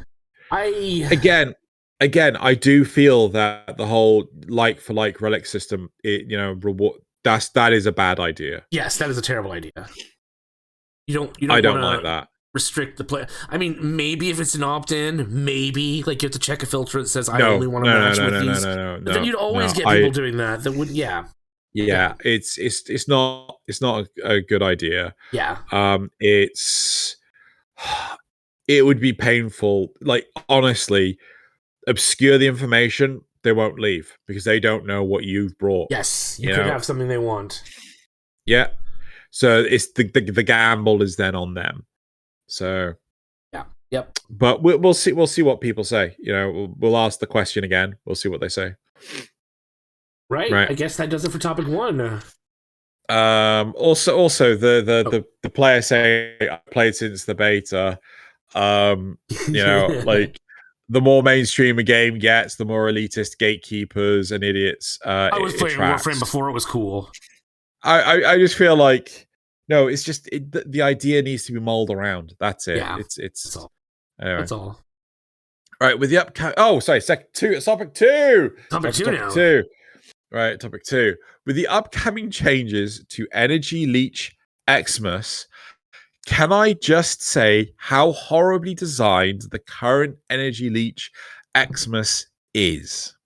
Again, I do feel that the whole like-for-like relic system, reward... That is a bad idea. Yes, that is a terrible idea. You don't like that. Restrict the play. I mean, maybe if it's an opt-in, maybe like you have to check a filter that says I only want to match with these. No. But then you'd always get people doing that. That would, yeah. Yeah, it's not a good idea. Yeah. It's it would be painful. Like, honestly, obscure the information, they won't leave because they don't know what you've brought. Yes, you You could know? have something they want. Yeah. So it's the gamble is then on them. So Yeah. Yep. but we'll see what people say. You know, we'll ask the question again. We'll see what they say. Right. Right. I guess that does it for topic 1. Also the player saying I played since the beta. You know, like the more mainstream a game gets, the more elitist gatekeepers and idiots I was playing attracts. Warframe before it was cool. I just feel like no, it's just the idea needs to be mulled around. That's it. Yeah, It's that's all. Anyway. That's all. Right, with the topic 2. Topic 2 now. 2. Right, topic 2. With the upcoming changes to Energy Leech Eximus, can I just say how horribly designed the current Energy Leech Eximus is?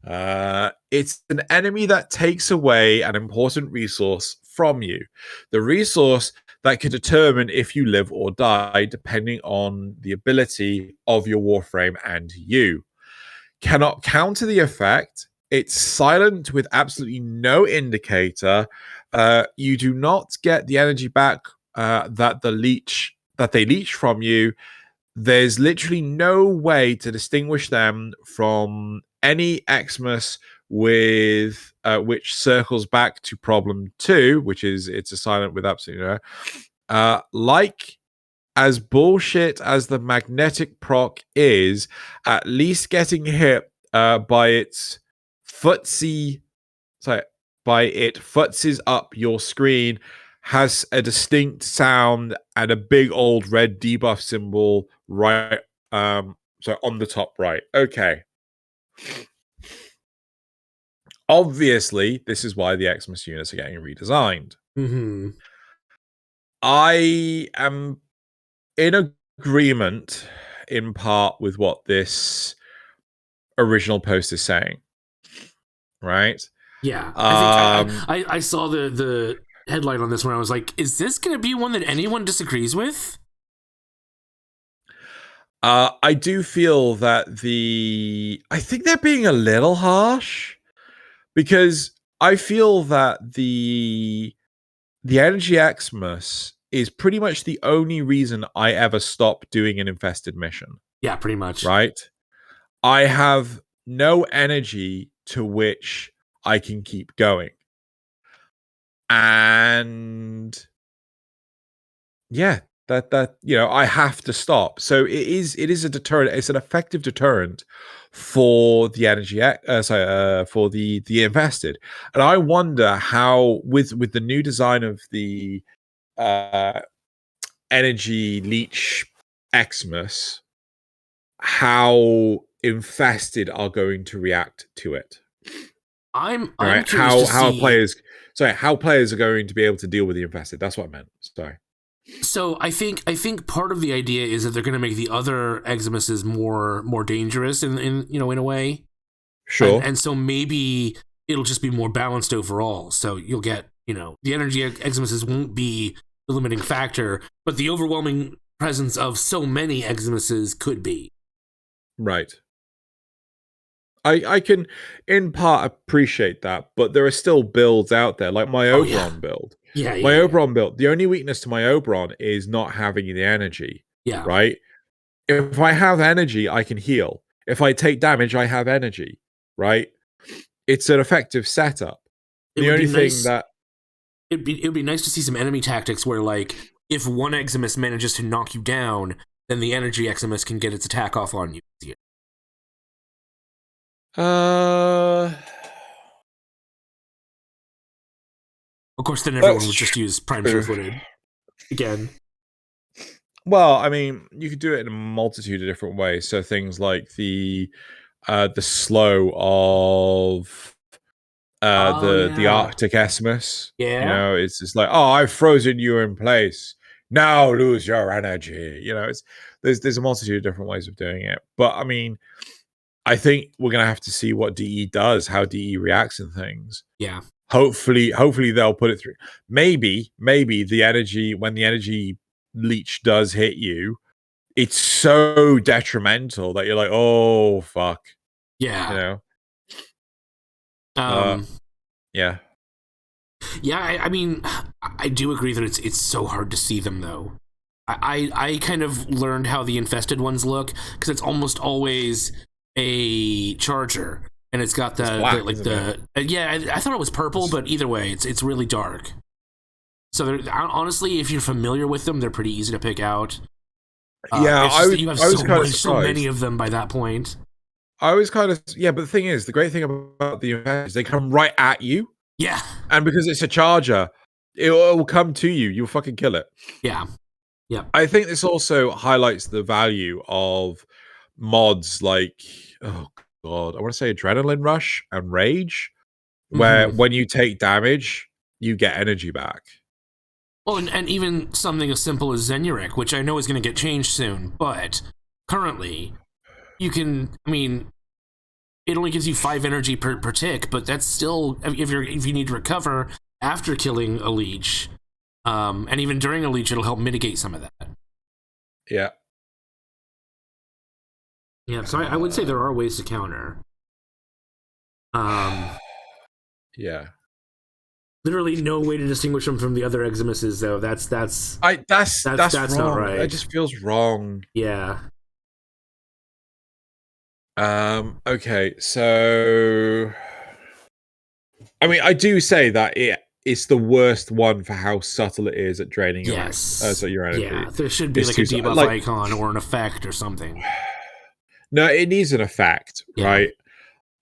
It's an enemy that takes away an important resource from you. The resource that could determine if you live or die, depending on the ability of your Warframe and you. Cannot counter the effect. It's silent with absolutely no indicator. You do not get the energy back that they leech from you. There's literally no way to distinguish them from any Xmas with which circles back to problem 2, which is it's a silent with absolutely no. Like as bullshit as the magnetic proc is, at least getting hit by its footsie, by it futses up your screen, has a distinct sound and a big old red debuff symbol right so on the top right. Okay. Obviously, this is why the Xmas units are getting redesigned. Mm-hmm. I am in agreement in part with what this original post is saying. Right? Yeah. I saw the headline on this one. I was like, is this going to be one that anyone disagrees with? I do feel that I think they're being a little harsh because I feel that the Energy Xmas is pretty much the only reason I ever stopped doing an infested mission. Yeah, pretty much. Right? I have no energy to which I can keep going. And yeah, that you know, I have to stop. So it is a deterrent. It's an effective deterrent for the energy for the invested. And I wonder how with the new design of the Energy Leech Xmas, how infested are going to react to it. I'm right? curious how see... players are going to be able to deal with the infested. That's what I meant. Sorry. So I think part of the idea is that they're going to make the other Eximuses more dangerous in you know, in a way. Sure. And so maybe it'll just be more balanced overall. So you'll get, you know, the energy Eximuses won't be the limiting factor, but the overwhelming presence of so many Eximuses could be. Right. I can in part appreciate that, but there are still builds out there, like my Oberon build. My Oberon build. The only weakness to my Oberon is not having the energy. Yeah. Right? If I have energy, I can heal. If I take damage, I have energy. Right? It's an effective setup. The only thing that it'd be nice to see some enemy tactics where, like, if one Eximus manages to knock you down, then the energy Eximus can get its attack off on you. Of course, then everyone would just use Prime Sure-Footed again. Well, I mean, you could do it in a multitude of different ways. So things like the slow of the Arctic Eximus. Yeah. You know, it's just like, oh, I've frozen you in place. Now lose your energy. You know, there's a multitude of different ways of doing it. But I mean, I think we're gonna have to see what DE does, how DE reacts and things. Yeah. hopefully they'll put it through. Maybe the energy, when the energy leech does hit you, it's so detrimental that you're like, oh fuck. Yeah. You know? Yeah. Yeah, I mean, I do agree that it's so hard to see them though. I kind of learned how the infested ones look because it's almost always a charger, and it's got I thought it was purple, but either way, it's really dark. So honestly, if you're familiar with them, they're pretty easy to pick out. You have so many of them by that point. I was kind of but the thing is, the great thing about the infested is they come right at you. Yeah, and because it's a charger, it will come to you. You'll fucking kill it. Yeah. Yeah. I think this also highlights the value of mods like, oh god, I want to say Adrenaline Rush and Rage, where when you take damage, you get energy back. Well, and even something as simple as Xenuric, which I know is going to get changed soon, but currently, you can, I mean, it only gives you 5 energy per tick, but that's still, if you need to recover after killing a leech, and even during a leech, it'll help mitigate some of that. Yeah. Yeah, so I would say there are ways to counter. Yeah. Literally no way to distinguish them from the other Eximuses, though. That's wrong. not right. That just feels wrong. Yeah. Okay, so I mean, I do say that it's the worst one for how subtle it is at draining your energy. Yeah, there should be like a debuff icon or an effect or something. No, it needs an effect, right?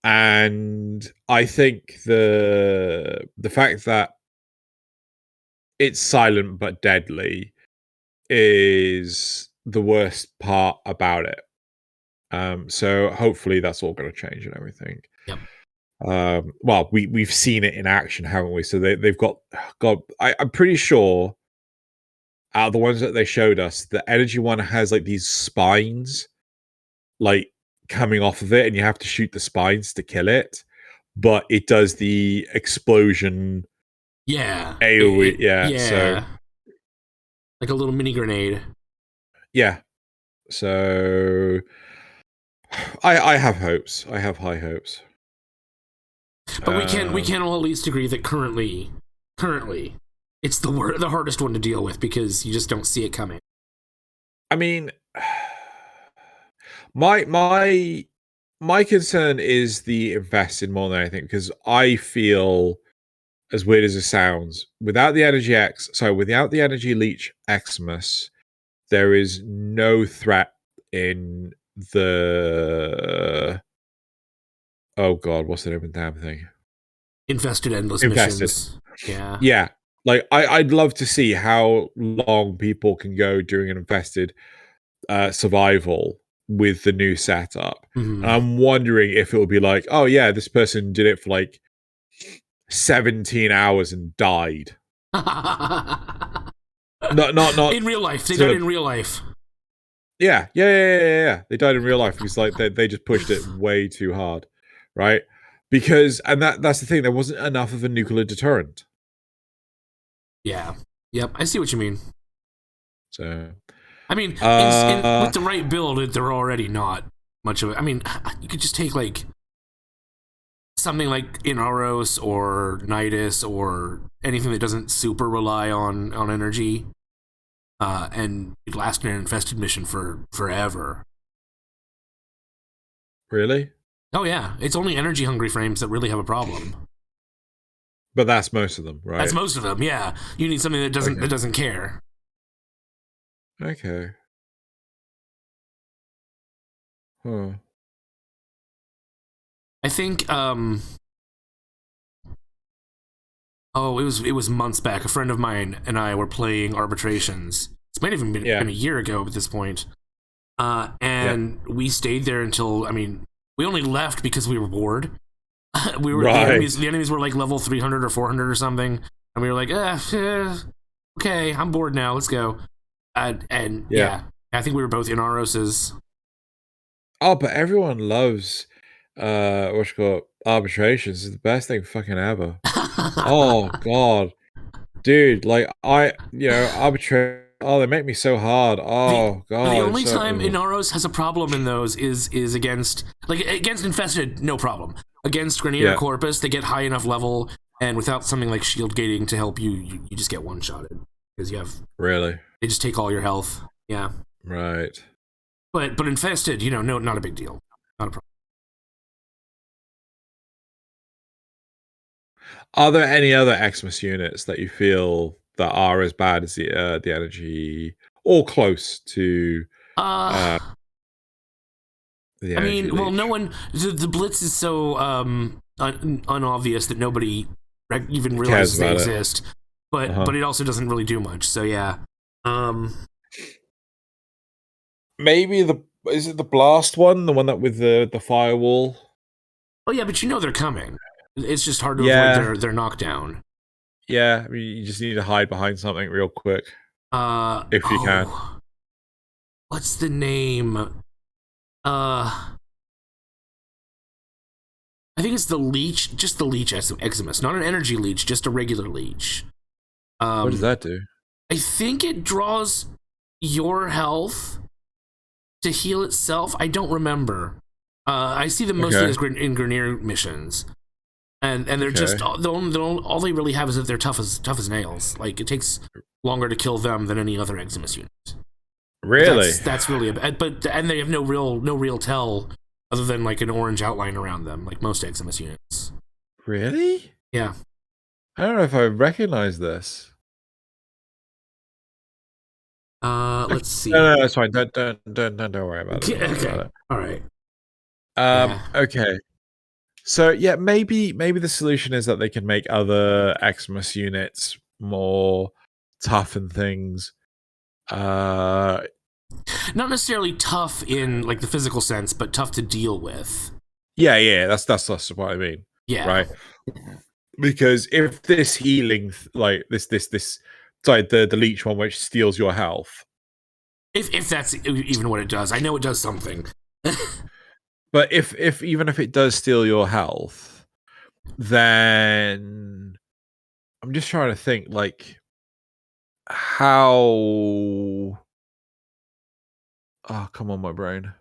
And I think the fact that it's silent but deadly is the worst part about it. So hopefully that's all going to change and everything. Yep. Well, we've seen it in action, haven't we? So they've got I'm pretty sure out of the ones that they showed us, the energy one has like these spines like coming off of it, and you have to shoot the spines to kill it, but it does the explosion AoE. So like a little mini grenade. Yeah. So I have hopes. I have high hopes. But we can all at least agree that currently it's the hardest one to deal with because you just don't see it coming. I mean, my concern is the invested more than anything, because I feel, as weird as it sounds, without the energy leech Eximus, there is no threat in the oh god, what's the name of the damn thing? Infested missions. Yeah. Like I'd love to see how long people can go during an infested survival with the new setup. And I'm wondering if it will be like, oh yeah, this person did it for like 17 hours and died. not in real life. They died in real life. Yeah. They died in real life because like they just pushed it way too hard, right? Because that's the thing, there wasn't enough of a nuclear deterrent. Yeah. Yep. I see what you mean. So, I mean, with the right build, they're already not much of it. I mean, you could just take like something like MDRLOz or Nidus or anything that doesn't super rely on energy, and it'd last in an infested mission for forever. Really? Oh yeah, it's only energy hungry frames that really have a problem. But that's most of them, right? That's most of them. Yeah, you need something that doesn't care. Okay. Huh. I think it was months back. A friend of mine and I were playing Arbitrations. It might have even been a year ago at this point. And we stayed there until, I mean, we only left because we were bored. We were the enemies were like level 300 or 400 or something, and we were like, okay, I'm bored now. Let's go. And yeah, I think we were both in MDRLOz's. Oh, but everyone loves Arbitrations. It's the best thing fucking ever. Oh God, dude, like arbitrary. Oh, they make me so hard. Oh The God, it's only so. time MDRLOz has a problem in those is against Infested, no problem. Against Grenier Yeah, Corpus, they get high enough level, and without something like shield gating to help you, you just get one shotted because really, they just take all your health. Yeah, right. but Infested, no, not a big deal, not a problem. Are there any other Xmas units that you feel that are as bad as the energy, or close to Uh, the I energy mean, well, no leech? one. The Blitz is so unobvious that nobody even Cares realizes they about it. exist. But it also doesn't really do much. So yeah. Maybe is it the blast one, the one that with the firewall? Oh yeah, but they're coming. It's just hard to avoid Yeah, their knockdown. yeah. I mean, you just need to hide behind something real quick if you can. Oh, what's the name? I think it's the Leech, just the Leech Eximus, not an energy leech, just a regular leech. What does that do? I think it draws your health to heal itself. I don't remember. I see them mostly as in Grenier missions, and they're just all they really have is that they're tough as nails. Like it takes longer to kill them than any other Eximus unit. Really? That's really and they have no real tell other than like an orange outline around them, like most Eximus units. Really? Yeah. I don't know if I recognize this. Let's see. No, that's fine. Don't worry about it. Okay. All right. Okay. So yeah, maybe the solution is that they can make other Xmas units more tough and things. Not necessarily tough in like the physical sense, but tough to deal with. Yeah, that's what I mean. Yeah. Right. Because if this healing, like this, sorry, the leech one which steals your health. If that's even what it does, I know it does something. But if even if it does steal your health, then I'm just trying to think like how. Oh, come on, my brain.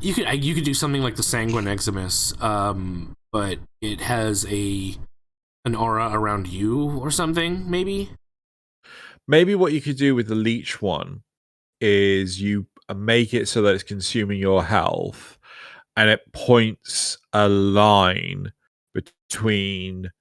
You could do something like the Sanguine Eximus, but it has an aura around you or something, maybe. Maybe what you could do with the leech one is you make it so that it's consuming your health, and it points a line between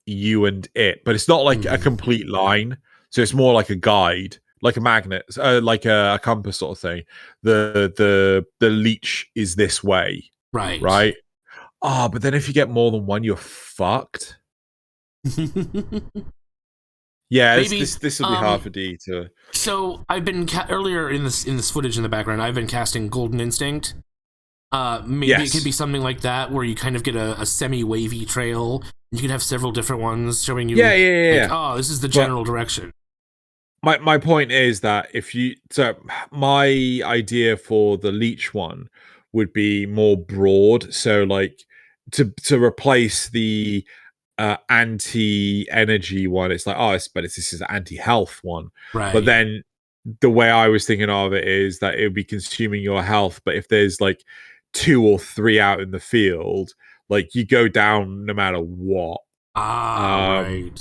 you and it, but it's not like a complete line. So it's more like a guide, like a magnet, like a compass sort of thing. The leech is this way, right? Oh, but then if you get more than one, you're fucked. Yeah, maybe, this will be hard for D to. So I've been earlier in this footage in the background. I've been casting Golden Instinct. Maybe it could be something like that, where you kind of get a semi-wavy trail. You can have several different ones showing you. Yeah. Oh, this is the general direction. My point is that my idea for the leech one would be more broad. So like to replace the anti-energy one, it's like, this is an anti-health one. Right. But then the way I was thinking of it is that it would be consuming your health, but if there's like 2 or 3 out in the field, like you go down no matter what. Right.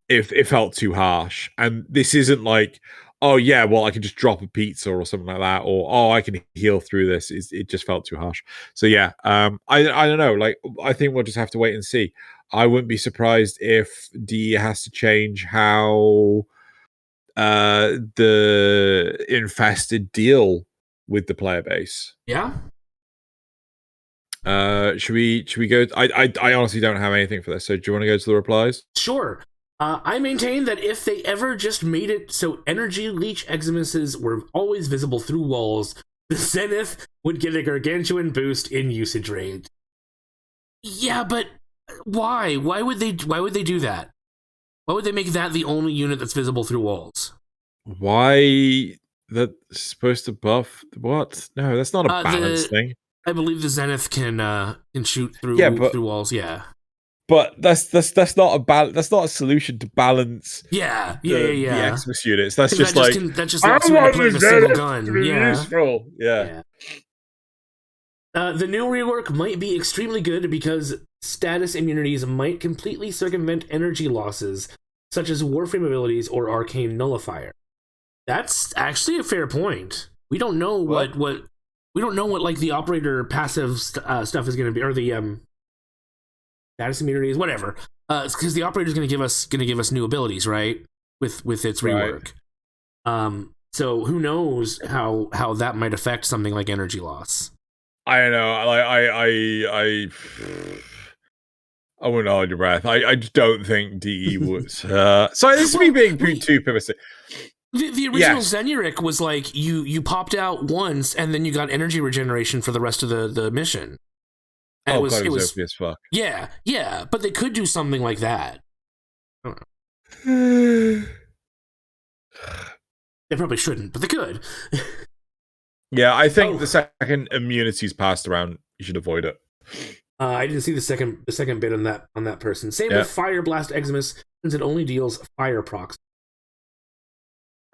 It felt too harsh. And this isn't like, oh yeah, well I can just drop a pizza or something like that, or oh I can heal through this. It just felt too harsh. So yeah, I don't know. Like I think we'll just have to wait and see. I wouldn't be surprised if D has to change how the infested deal with the player base. Yeah. Should we go? I honestly don't have anything for this. So do you want to go to the replies? Sure. I maintain that if they ever just made it so energy leech Eximuses were always visible through walls, the Zenith would get a gargantuan boost in usage rate. Yeah, but why? Why would they do that? Why would they make that the only unit that's visible through walls? Why that's supposed to buff what? No, that's not a balance thing. I believe the Zenith can shoot through through walls. Yeah. But that's not that's not a solution to balance. Yeah. The Eximus units. That's just like that just lets you end up playing a single gun. Useful. Yeah. The new rework might be extremely good because status immunities might completely circumvent energy losses, such as Warframe abilities or Arcane Nullifier. That's actually a fair point. We don't know what we don't know what like the operator passive stuff is going to be, or the status immunities, whatever. It's because the operator is going to give us new abilities, right? With its rework. Right. So who knows how that might affect something like energy loss. I don't know. I wouldn't hold your breath. I just don't think DE was. Sorry, this is me being too pessimistic. The original Xenuric was like you popped out once and then you got energy regeneration for the rest of the mission. And it was OP as fuck. Yeah, but they could do something like that. I don't know. They probably shouldn't, but they could. Yeah, I think the second immunity's passed around, you should avoid it. I didn't see the second bit on that person. Same with Fire Blast Eximus, since it only deals fire procs.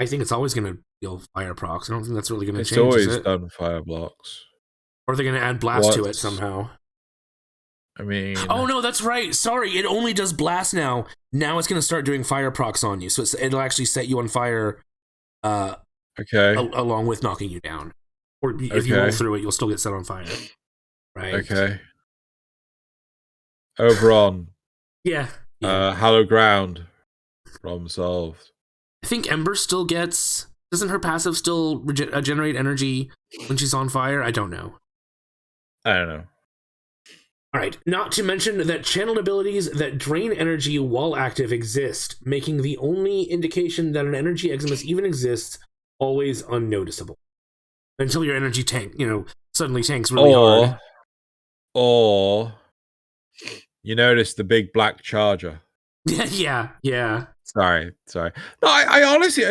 I think it's always going to deal fire procs. I don't think that's really going to change. It's always done fire blocks. Or are they going to add blast to it somehow? I mean... Oh, no, that's right. Sorry, it only does blast now. Now it's going to start doing fire procs on you. So it'll actually set you on fire along with knocking you down. Or if you roll through it, you'll still get set on fire. Right? Okay. Over on. Yeah. Hallowed Ground. Problem solved. I think Ember still gets... Doesn't her passive still generate energy when she's on fire? I don't know. Alright, not to mention that channeled abilities that drain energy while active exist, making the only indication that an energy Eximus even exists always unnoticeable. Until your energy tank, suddenly tanks really hard. Or you notice the big black charger. Yeah. Sorry. No, I honestly,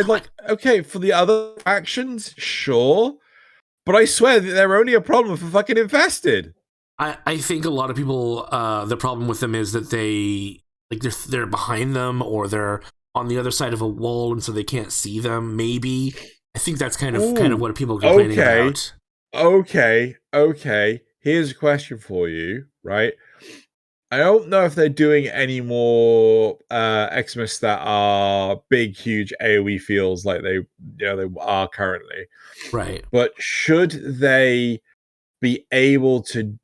okay, for the other factions, sure. But I swear that they're only a problem for fucking infested. I think a lot of people, the problem with them is that they're behind them or they're on the other side of a wall and so they can't see them, maybe. I think that's kind of what people are complaining about. Okay. Here's a question for you, right? I don't know if they're doing any more Eximus that are big, huge AoE fields like they are currently. Right. But should they be able to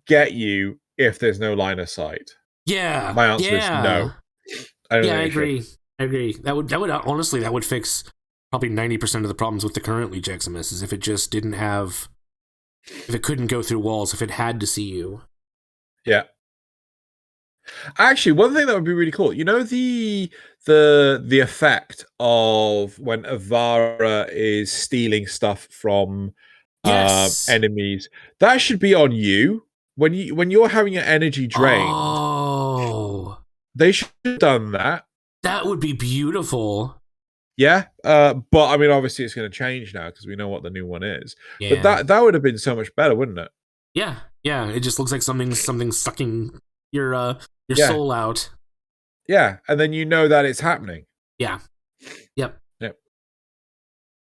get you if there's no line of sight? Yeah. My answer is no. I agree. That would honestly fix probably 90% of the problems with the current Leech Eximus, is if it just didn't have, if it couldn't go through walls, if it had to see you. Yeah. Actually, one thing that would be really cool, the effect of when Avara is stealing stuff from enemies, that should be on you when you're having your energy drained. Oh, they should have done that. That would be beautiful. Yeah, but I mean, obviously, it's going to change now because we know what the new one is. Yeah. But that would have been so much better, wouldn't it? Yeah. It just looks like something's sucking your soul out. Yeah, and then you know that it's happening. Yeah. Yep.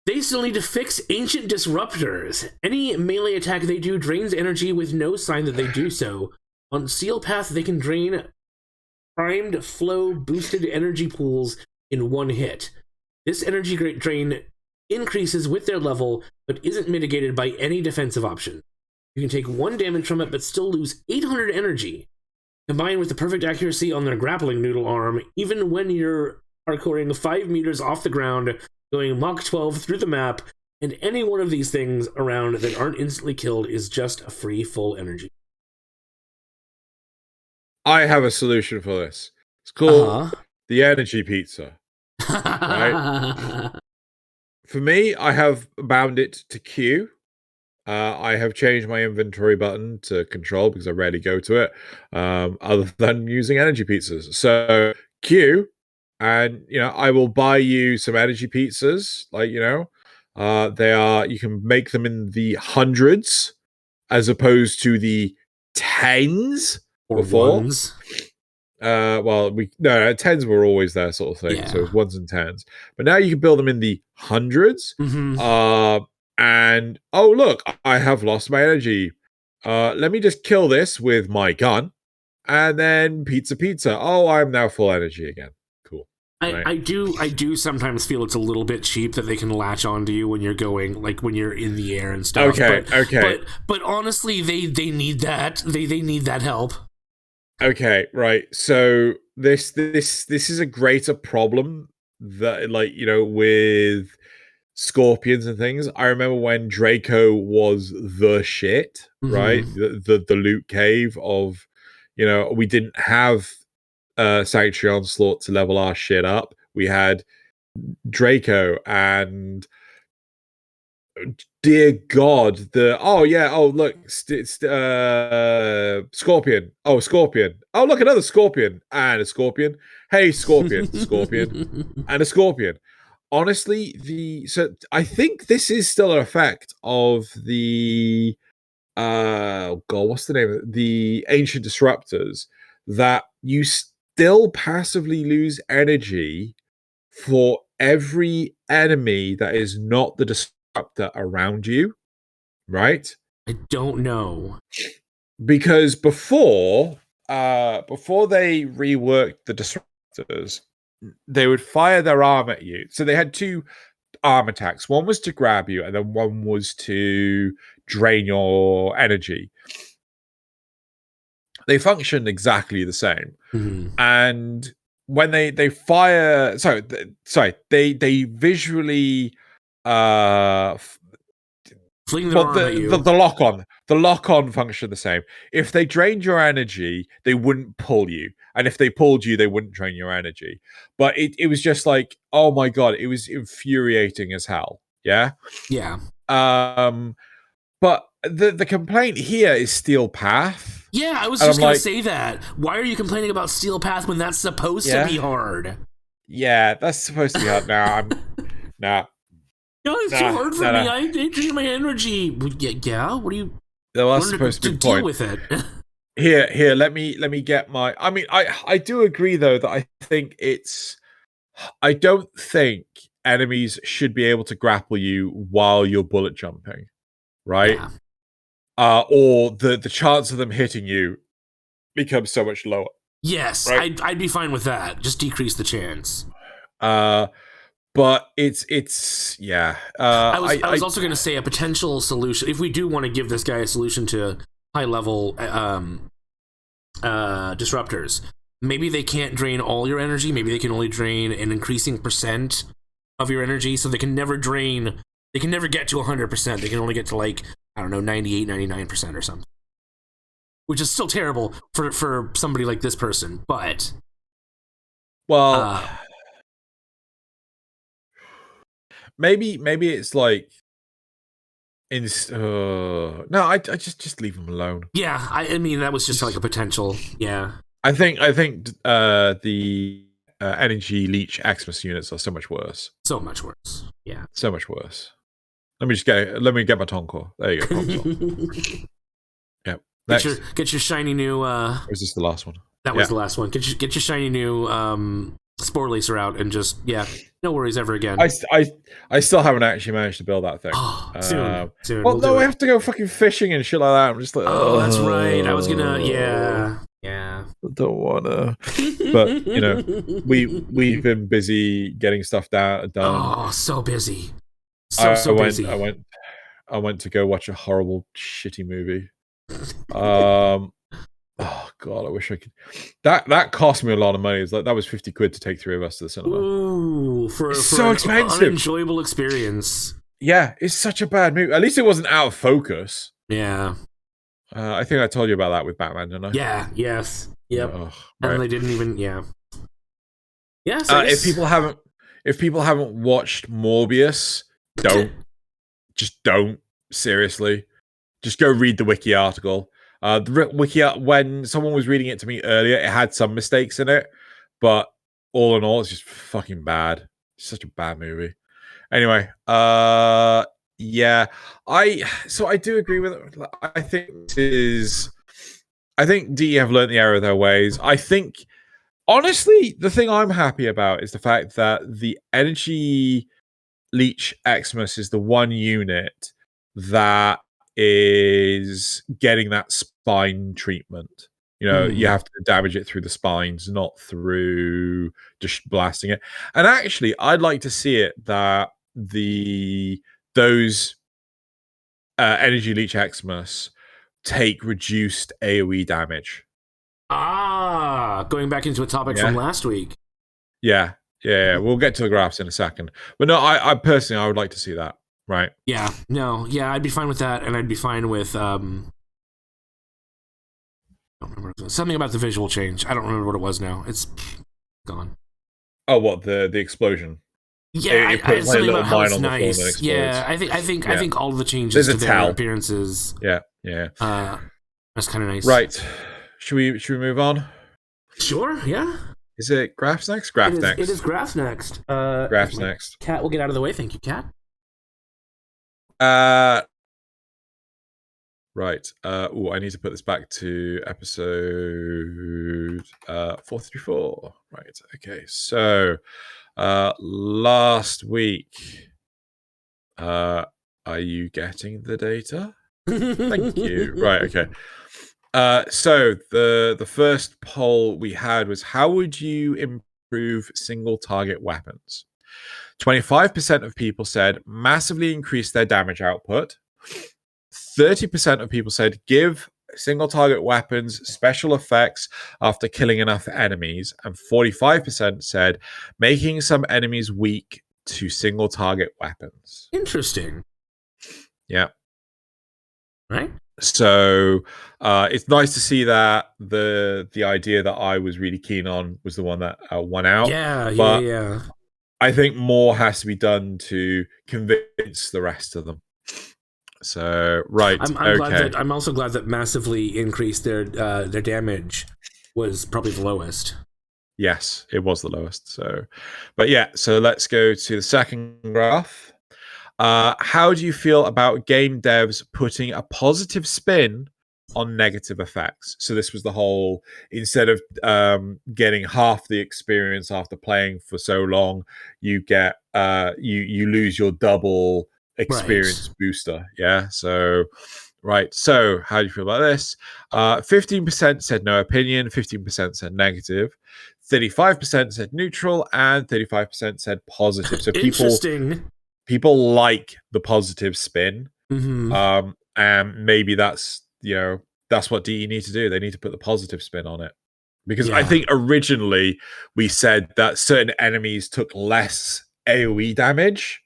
They still need to fix Ancient Disruptors. Any melee attack they do drains energy with no sign that they do so. On Seal Path, they can drain primed flow boosted energy pools in one hit. This energy drain increases with their level, but isn't mitigated by any defensive option. You can take 1 damage from it, but still lose 800 energy. Combined with the perfect accuracy on their grappling noodle arm, even when you're parkouring 5 meters off the ground, going Mach 12 through the map, and any one of these things around that aren't instantly killed is just a free full energy. I have a solution for this. It's called the energy pizza. Right? For me, I have bound it to Q. I have changed my inventory button to control because I rarely go to it, other than using energy pizzas. So Q, and I will buy you some energy pizzas. You can make them in the hundreds as opposed to the tens or before. ones. Well, no, tens were always there, sort of thing. Yeah. So it was ones and tens, but now you can build them in the hundreds. And oh look, I have lost my energy. Let me just kill this with my gun, and then pizza. Oh, I'm now full energy again. Cool. Right? I do sometimes feel it's a little bit cheap that they can latch onto you when you're going, like when you're in the air and stuff. Okay. But honestly, they need that. They need that help. Okay, right. So this is a greater problem that, like, you know, with scorpions and things. I remember when Draco was the shit, right? The loot cave of, you know, we didn't have Sanctuary Onslaught to level our shit up. We had Draco and dear God, Scorpion. Oh, Scorpion. Oh, look, another Scorpion and a Scorpion. Hey, Scorpion, and a Scorpion. Honestly, so I think this is still an effect of the oh God, what's the name of it? The Ancient Disruptors, that you still passively lose energy for every enemy that is not the disruptor around you, right? I don't know. Because before they reworked the disruptors, they would fire their arm at you. So they had two arm attacks. One was to grab you, and then one was to drain your energy. They functioned exactly the same. And when they fire, they visually fling their arm at you. The lock-on function the same. If they drained your energy, they wouldn't pull you, and if they pulled you, they wouldn't drain your energy. But it was just like, oh my God, it was infuriating as hell. Yeah. But the complaint here is Steel Path. Yeah, I was just gonna say that. Why are you complaining about Steel Path when that's supposed to be hard? Yeah, that's supposed to be hard. Nah. No, it's too hard for me. I drain my energy. Yeah, what do you? No, that's supposed to be the deal point. with it. Here. Let me get my. I mean, I do agree though that I think it's. I don't think enemies should be able to grapple you while you're bullet jumping, right? Yeah. Or the chance of them hitting you becomes so much lower. Yes, right? I'd be fine with that. Just decrease the chance. But it's yeah. I was also going to say a potential solution, if we do want to give this guy a solution to high level disruptors. Maybe they can't drain all your energy. Maybe they can only drain an increasing percent of your energy, so they can never drain. They can never get to 100%. They can only get to, like, I don't know, 98, 99% or something, which is still terrible for somebody like this person. But well. Maybe it's like no, I just leave them alone. Yeah, I mean that was just like a potential. Yeah, I think the energy leech Eximus units are so much worse. So much worse. Yeah, so much worse. Let me get my Tonko. There you go. Yep. Get your shiny new. Or is this the last one? That was the last one. Get your shiny new Spore Lacer out and just no worries ever again. I still haven't actually managed to build that thing. Soon. Well, no, I have to go fucking fishing and shit like that. I'm just like, oh, that's right. I was gonna, yeah. I don't wanna, but you know, we've been busy getting stuff done. Oh, so busy. So busy. I went to go watch a horrible, shitty movie. Oh God, I wish I could. That cost me a lot of money. It's like that was 50 quid to take 3 of us to the cinema. Ooh, for so expensive, unenjoyable experience. Yeah, it's such a bad movie. At least it wasn't out of focus. Yeah. I think I told you about that with Batman, didn't I? Yeah. Yes. Yep. Right. And they didn't even. Yeah. Yeah. If people haven't watched Morbius, don't seriously. Just go read the wiki article. The wiki, when someone was reading it to me earlier, it had some mistakes in it, but all in all, it's just fucking bad. It's such a bad movie. Anyway, yeah, I do agree with it. I think this is I think DE have learned the error of their ways. I think, honestly, the thing I'm happy about is the fact that the energy Leech Eximus is the one unit that is getting that spine treatment. You have to damage it through the spines, not through just blasting it. And actually, I'd like to see it that those energy Leech Eximus take reduced AoE damage. Going back into a topic from last week. Yeah. We'll get to the graphs in a second. But no, I personally, I would like to see that. Right. Yeah. No. Yeah, I'd be fine with that, and I'd be fine with I don't remember something about the visual change. I don't remember what it was now. It's gone. Oh, what the explosion? Yeah, I something about how it's nice. Yeah, I think all of the changes to their appearances. Yeah. That's kind of nice. Right. Should we move on? Sure. Yeah. Is it graphs next? Graphs next. It is graphs next. Graphs next. Cat will get out of the way. Thank you, Cat. Right. I need to put this back to episode 434. Right. Okay. So, last week, are you getting the data? Thank you. Right. Okay. So the first poll we had was, how would you improve single target weapons? 25% of people said massively increase their damage output. 30% of people said give single target weapons special effects after killing enough enemies. And 45% said making some enemies weak to single target weapons. Interesting. Yeah. Right. So it's nice to see that the idea that I was really keen on was the one that won out. Yeah. I think more has to be done to convince the rest of them. So right, I'm also glad that massively increased their damage was probably the lowest. Yes, it was the lowest. So let's go to the second graph. How do you feel about game devs putting a positive spin on negative effects? So this was the whole, instead of getting half the experience after playing for so long, you get you lose your double experience booster. Yeah. So so how do you feel about this? 15% said no opinion, 15% said negative, 35% said neutral, and 35% said positive. So people like the positive spin. And maybe that's what DE need to do. They need to put the positive spin on it, because I think originally we said that certain enemies took less AoE damage,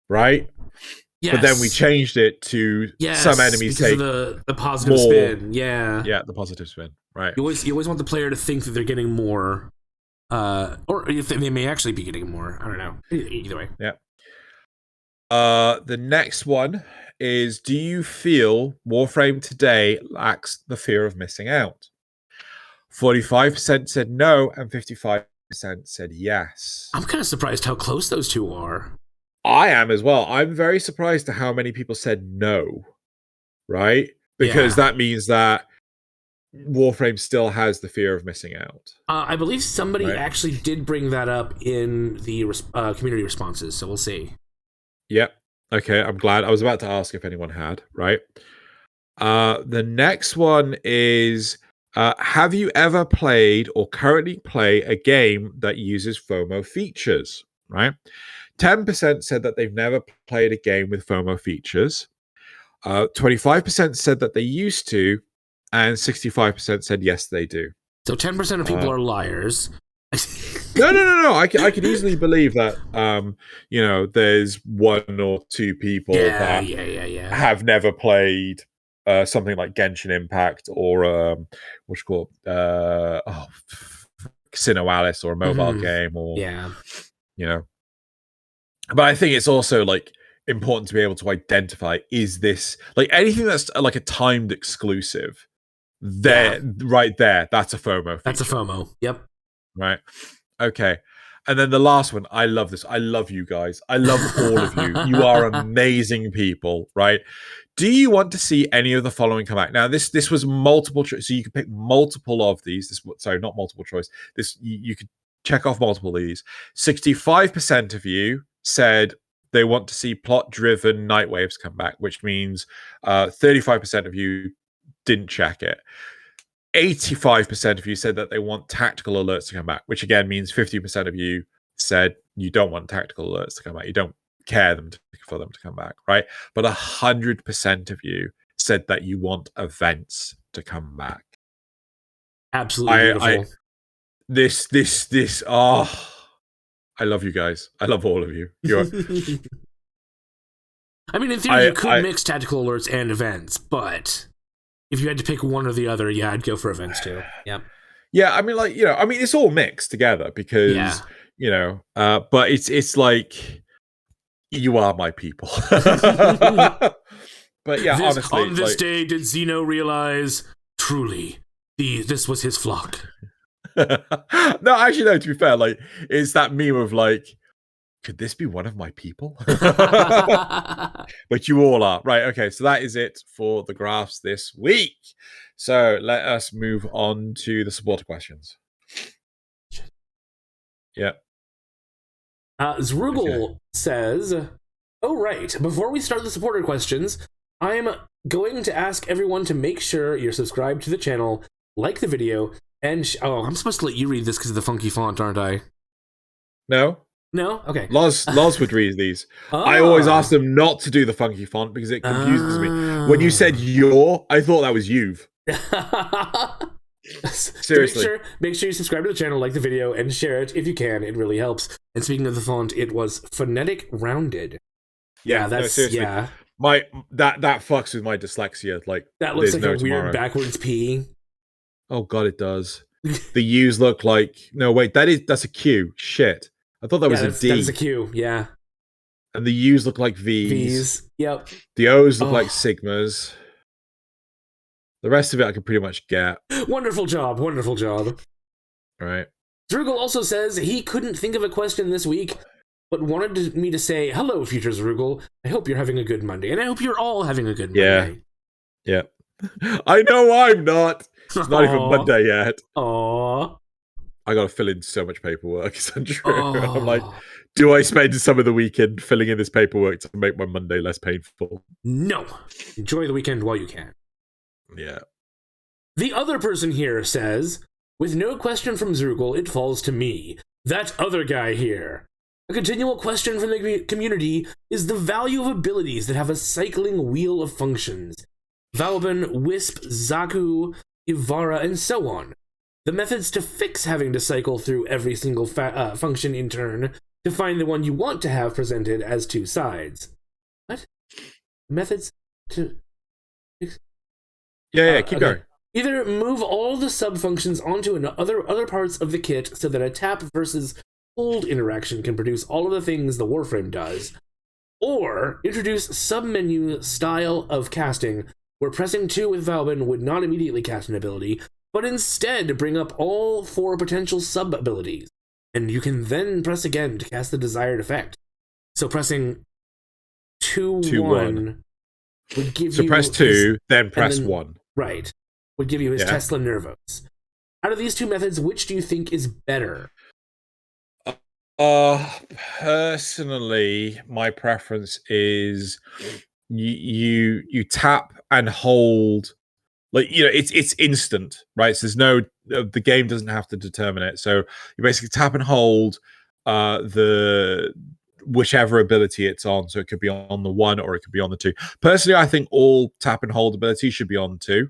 right? Yes. But then we changed it to some enemies take the positive spin. Yeah, the positive spin. Right. You always want the player to think that they're getting more, or if they may actually be getting more. I don't know. Either way. Yeah. The next one is, do you feel Warframe today lacks the fear of missing out? 45% said no, and 55% said yes. I'm kind of surprised how close those two are. I am as well. I'm very surprised to how many people said no, right? Because that means that Warframe still has the fear of missing out. I believe somebody actually did bring that up in the community responses, so we'll see. Yep. Okay, I'm glad. I was about to ask if anyone had, right? The next one is, have you ever played or currently play a game that uses FOMO features, right? 10% said that they've never played a game with FOMO features. 25% said that they used to, and 65% said yes, they do. So 10% of people are liars. No. I can easily believe that. There's one or two people that have never played something like Genshin Impact or what's called Xeno Alice or a mobile game, or But I think it's also important to be able to identify, is this anything that's like a timed exclusive? Right there, that's a FOMO feature. That's a FOMO. Yep. Right. Okay. And then the last one, I love this. I love you guys. I love all of you. You are amazing people, right? Do you want to see any of the following come back? Now, this was multiple choice, so you could pick multiple of these. Sorry, not multiple choice. This you could check off multiple of these. 65% of you said they want to see plot-driven night waves come back, which means 35% of you didn't check it. 85% of you said that they want tactical alerts to come back, which again means 50% of you said you don't want tactical alerts to come back. You don't care for them to come back, right? But 100% of you said that you want events to come back. Absolutely beautiful. This. Oh, I love you guys. I love all of you. I mean, in theory, you could mix tactical alerts and events, but if you had to pick one or the other, yeah, I'd go for events too. Yep. Yeah, I mean, it's all mixed together because but it's like you are my people. But yeah, honestly, on this day did Xeno realize truly this was his flock. No, actually, no. To be fair, like it's that meme of like, could this be one of my people? But you all are. Right, okay, so that is it for the graphs this week. So let us move on to the supporter questions. Yeah. Zrugel says, oh, right, before we start the supporter questions, I'm going to ask everyone to make sure you're subscribed to the channel, like the video, and... I'm supposed to let you read this because of the funky font, aren't I? No. No? Okay. Loz would read these. Oh. I always ask them not to do the funky font because it confuses me. When you said I thought that was you've. Seriously. So make sure you subscribe to the channel, like the video, and share it if you can. It really helps. And speaking of the font, it was phonetic rounded. Yeah, that's seriously. Yeah. That fucks with my dyslexia. Like that looks like a weird backwards P. Oh god, it does. The U's look like that's a Q. Shit. I thought that was a D. That's a Q, yeah. And the U's look like V's. Yep. The O's look like sigmas. The rest of it I can pretty much get. Wonderful job. All right. Zrugel also says he couldn't think of a question this week, but wanted me to say, hello, future Zrugel. I hope you're having a good Monday, and I hope you're all having a good Monday. Yeah. I know I'm not. It's not even Monday yet. Aww. I got to fill in so much paperwork. It's untrue. I'm like, do I spend some of the weekend filling in this paperwork to make my Monday less painful? No. Enjoy the weekend while you can. Yeah. The other person here says, with no question from Zrugel, it falls to me. That other guy here. A continual question from the community is the value of abilities that have a cycling wheel of functions. Valben, Wisp, Zaku, Ivara, and so on. The methods to fix having to cycle through every single function in turn to find the one you want to have presented as two sides. What? Methods to fix? Yeah, keep going. Either move all the sub-functions onto other parts of the kit so that a tap versus hold interaction can produce all of the things the Warframe does, or introduce sub-menu style of casting where pressing 2 with Valben would not immediately cast an ability, but instead bring up all 4 potential sub-abilities, and you can then press again to cast the desired effect. So pressing 2-1 would give you... So press 2, then press 1. Right. Would give you his Tesla Nervos. Out of these two methods, which do you think is better? Personally, my preference is you tap and hold. Like, it's instant, right? So there's no, the game doesn't have to determine it. So you basically tap and hold the whichever ability it's on. So it could be on the 1 or it could be on the 2. Personally, I think all tap and hold abilities should be on 2,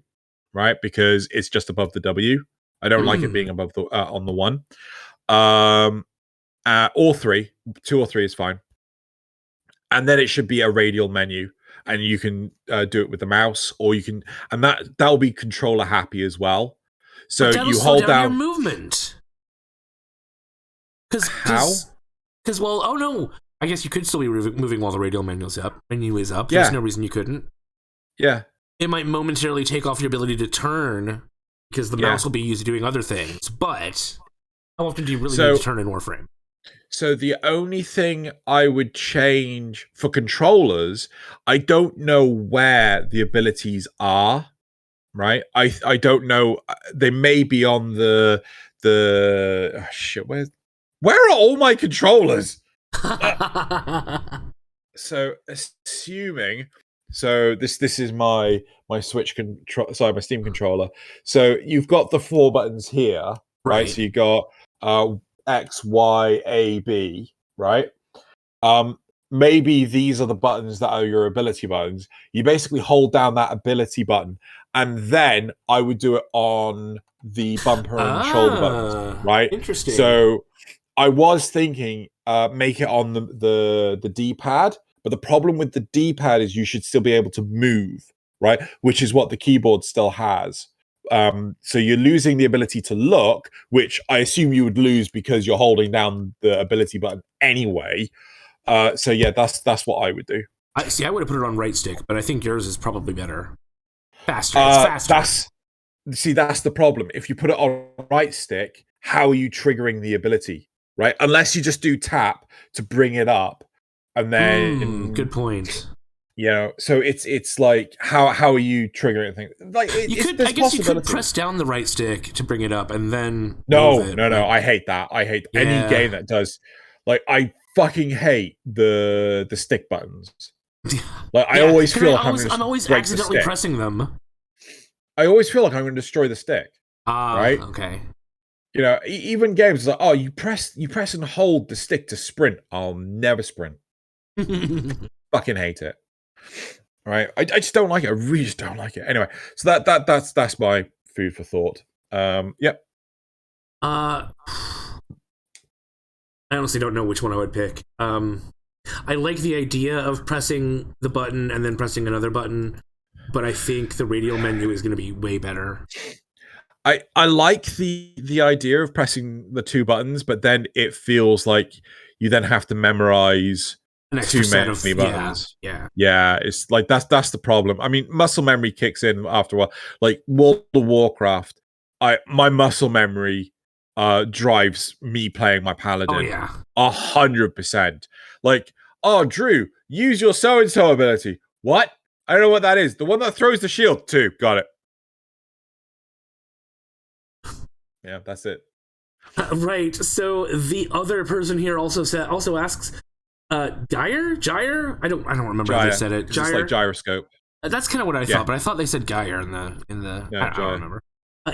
right? Because it's just above the W. I don't like it being above the on the 1. Or 3. 2 or 3 is fine. And then it should be a radial menu. And you can do it with the mouse, or you can, and that'll be controller happy as well. So you hold down your movement. How? Because I guess you could still be moving while the radial menu is up. There's no reason you couldn't. Yeah. It might momentarily take off your ability to turn because the mouse will be used doing other things. But how often do you really need to turn in Warframe? So the only thing I would change for controllers, I don't know where the abilities are. Right? I don't know. They may be on the shit. Where are all my controllers? So assuming, so this is my Switch control. Sorry, my Steam controller. So you've got the 4 buttons here, right? So you got X, Y, A, B, right? Maybe these are the buttons that are your ability buttons. You basically hold down that ability button, and then I would do it on the bumper and shoulder buttons, right? Interesting. So I was thinking make it on the D-pad, but the problem with the D-pad is you should still be able to move, right? Which is what the keyboard still has. So you're losing the ability to look, which I assume you would lose because you're holding down the ability button anyway. So yeah, that's what I would do. I would have put it on right stick, but I think yours is probably better. Faster. It's faster. That's the problem. If you put it on right stick, how are you triggering the ability? Right? Unless you just do tap to bring it up, and then good point. You know, so it's like how are you triggering things? Like I guess you could press down the right stick to bring it up, and then no. I hate that. I hate any game that does. Like I fucking hate the stick buttons. Like I always feel like I'm always accidentally pressing them. I always feel like I'm going to destroy the stick. Right? Okay. You know, even games like, oh, you press and hold the stick to sprint. I'll never sprint. Fucking hate it. Right? I just don't like it. I really just don't like it. Anyway, so that's my food for thought. Yep. I honestly don't know which one I would pick. I like the idea of pressing the button and then pressing another button, but I think the radial menu is going to be way better. I like the idea of pressing the 2 buttons, but then it feels like you then have to memorize too many buttons. Yeah. It's like that's the problem. I mean, muscle memory kicks in after a while. Like World of Warcraft, my muscle memory drives me playing my paladin 100%. Like, oh, Drew, use your so and so ability. What? I don't know what that is. The one that throws the shield too. Got it. Yeah, that's it. Right. So the other person here also asks, Gyre? I don't remember how they said it. Gyre? It's like gyroscope. That's kind of what I thought, but I thought they said Gyre in the. I don't remember.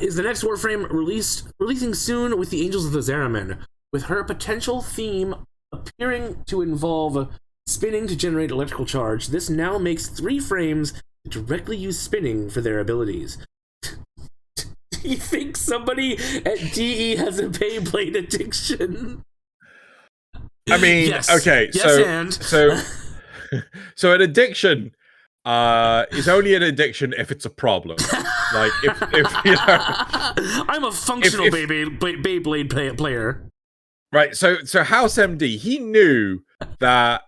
Is the next Warframe releasing soon with the Angels of the Zeraman, with her potential theme appearing to involve spinning to generate electrical charge? This now makes 3 frames directly use spinning for their abilities. Do you think somebody at DE has a Beyblade addiction? I mean, yes. Okay, yes, so an addiction is only an addiction if it's a problem. Like if you know, I'm a functional Beyblade player. Right. So House MD, he knew that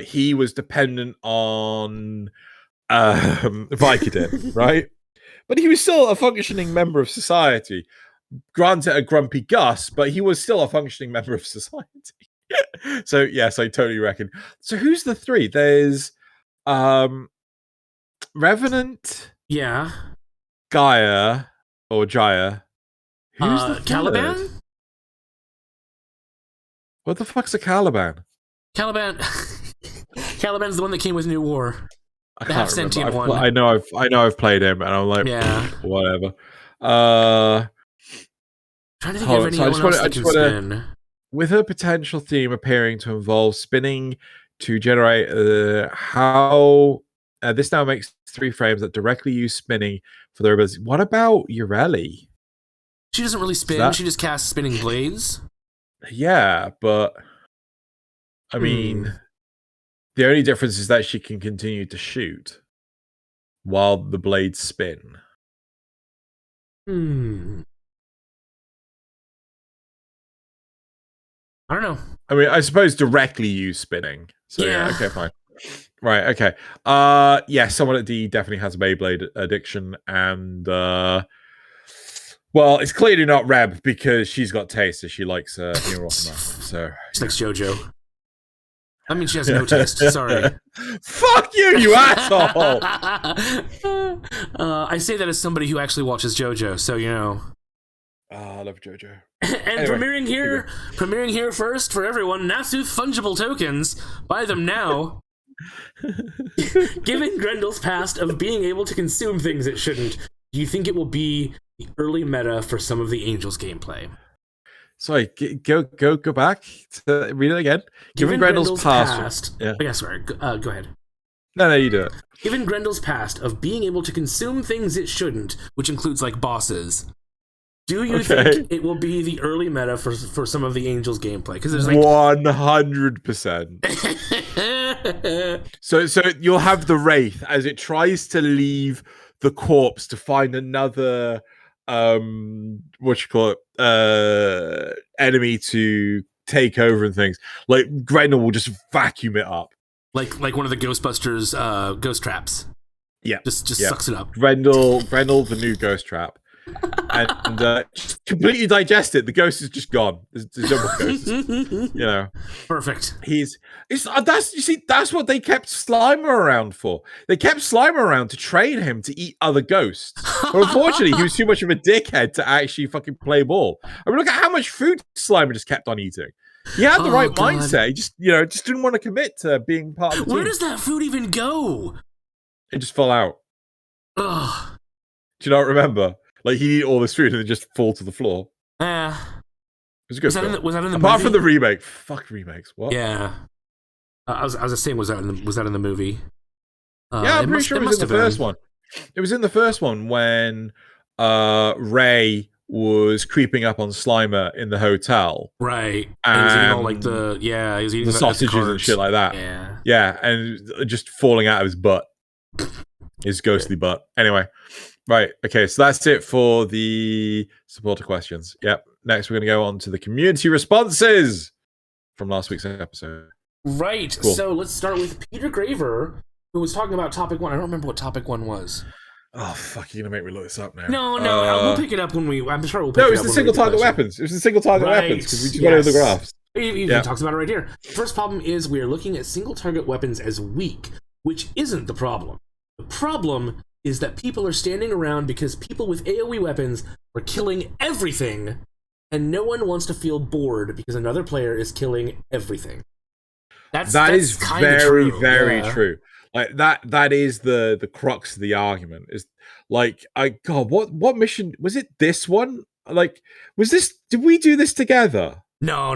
he was dependent on Vicodin, right? But he was still a functioning member of society. Granted, a grumpy Gus, but he was still a functioning member of society. So yes, I totally reckon. So who's the 3? There's Revenant, Gaia or Jaya. Who's the 3rd? Caliban? What the fuck's a Caliban? Caliban's the one that came with New War. I can't remember. I know I've played him, and I'm like, whatever. Trying to think of anyone else that can spin. With her potential theme appearing to involve spinning to generate how this now makes 3 frames that directly use spinning for their abilities. What about Ureli? She doesn't really spin. She just casts spinning blades. Yeah, but I mean, the only difference is that she can continue to shoot while the blades spin. I don't know. I mean, I suppose directly use spinning. So yeah, okay, fine. Right, okay. Yeah, someone at D definitely has a Beyblade addiction, and Well, it's clearly not Reb because she's got taste, so she likes Nier. So she likes JoJo. I mean, she has no taste. Sorry. Fuck you, you asshole! I say that as somebody who actually watches JoJo, so you know. I love JoJo. And anyway, premiering here first for everyone, Natsu fungible tokens. Buy them now. Given Grendel's past of being able to consume things it shouldn't, do you think it will be the early meta for some of the Angels gameplay? Sorry, go back to read it again. Given Grendel's past. Yeah. Oh, yeah, sorry. Go ahead. No, you do it. Given Grendel's past of being able to consume things it shouldn't, which includes like bosses, do you think it will be the early meta for some of the Angels gameplay? Because there's like 100%. So you'll have the Wraith as it tries to leave the corpse to find another enemy to take over and things. Like Grendel will just vacuum it up. Like one of the Ghostbusters ghost traps. Yeah. Just sucks it up. Grendel, the new ghost trap. And just completely digest it. The ghost is just gone. There's no more ghosts. You know. Perfect. That's what they kept Slimer around for. They kept Slimer around to train him to eat other ghosts. But unfortunately, he was too much of a dickhead to actually fucking play ball. I mean, look at how much food Slimer just kept on eating. He had the right mindset. He just didn't want to commit to being part of the team. Where does that food even go? It just fell out. Ugh. Do you not remember? Like, he'd eat all this food and then just fall to the floor. It was a good film. Was that in the Apart movie? from the remake. Fuck remakes. What? Yeah. I was just saying, was that in the movie? Yeah, I'm pretty sure it was in the first one. It was in the first one when Ray was creeping up on Slimer in the hotel. Right. And he was eating all like he was eating the sausages and shit like that. Yeah. Yeah, and just falling out of his butt. His ghostly butt. Anyway. Right, okay, so that's it for the supporter questions. Yep. Next, we're going to go on to the community responses from last week's episode. Right, cool. So let's start with Peter Graver, who was talking about topic 1. I don't remember what topic 1 was. Oh, fuck, you're going to make me look this up now. No, we'll pick it up when we... I'm sure we'll pick it up. No, it was the single-target weapons. It was the single-target weapons, because we just went over the graphs. He talks about it right here. The first problem is we are looking at single-target weapons as weak, which isn't the problem. The problem is that people are standing around because people with AoE weapons are killing everything, and no one wants to feel bored because another player is killing everything. That is very, very true. Like that is the crux of the argument. Is like, what mission was it? This one? Like, did we do this together? No.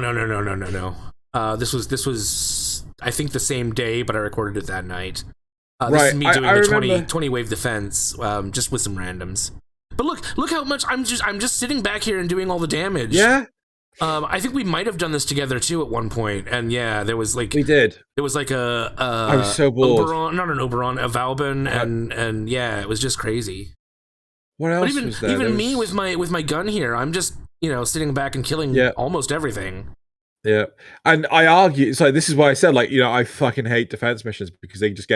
This was I think the same day, but I recorded it that night. This is me doing the 20 wave defense, just with some randoms. But look how much I'm just sitting back here and doing all the damage. Yeah. I think we might have done this together too at one point, and yeah, there was like we did. It was like I was so bored. Not an Oberon, a Valbin, and yeah, it was just crazy. What else was there? Even me with my gun here, I'm just sitting back and killing almost everything. Yeah, and I argue, it's like, this is why I said, like, I fucking hate defense missions because they just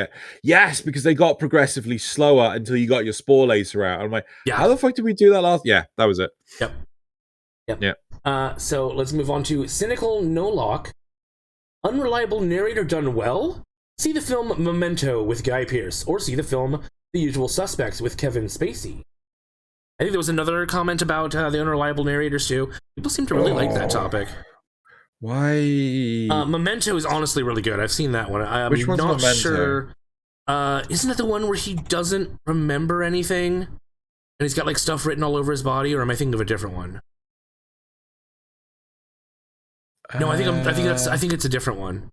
because they got progressively slower until you got your Spore Lacer out. I'm like, how the fuck did we do that last? Yeah, that was it. Yep. Yeah. So let's move on to Cynical No Lock. Unreliable narrator done well? See the film Memento with Guy Pearce, or see the film The Usual Suspects with Kevin Spacey. I think there was another comment about the unreliable narrators too. People seem to really like that topic. Why? Memento is honestly really good. I've seen that one. I'm Which one's not Memento? sure. Isn't it the one where he doesn't remember anything, and he's got like stuff written all over his body? Or am I thinking of a different one? No, I think it's a different one.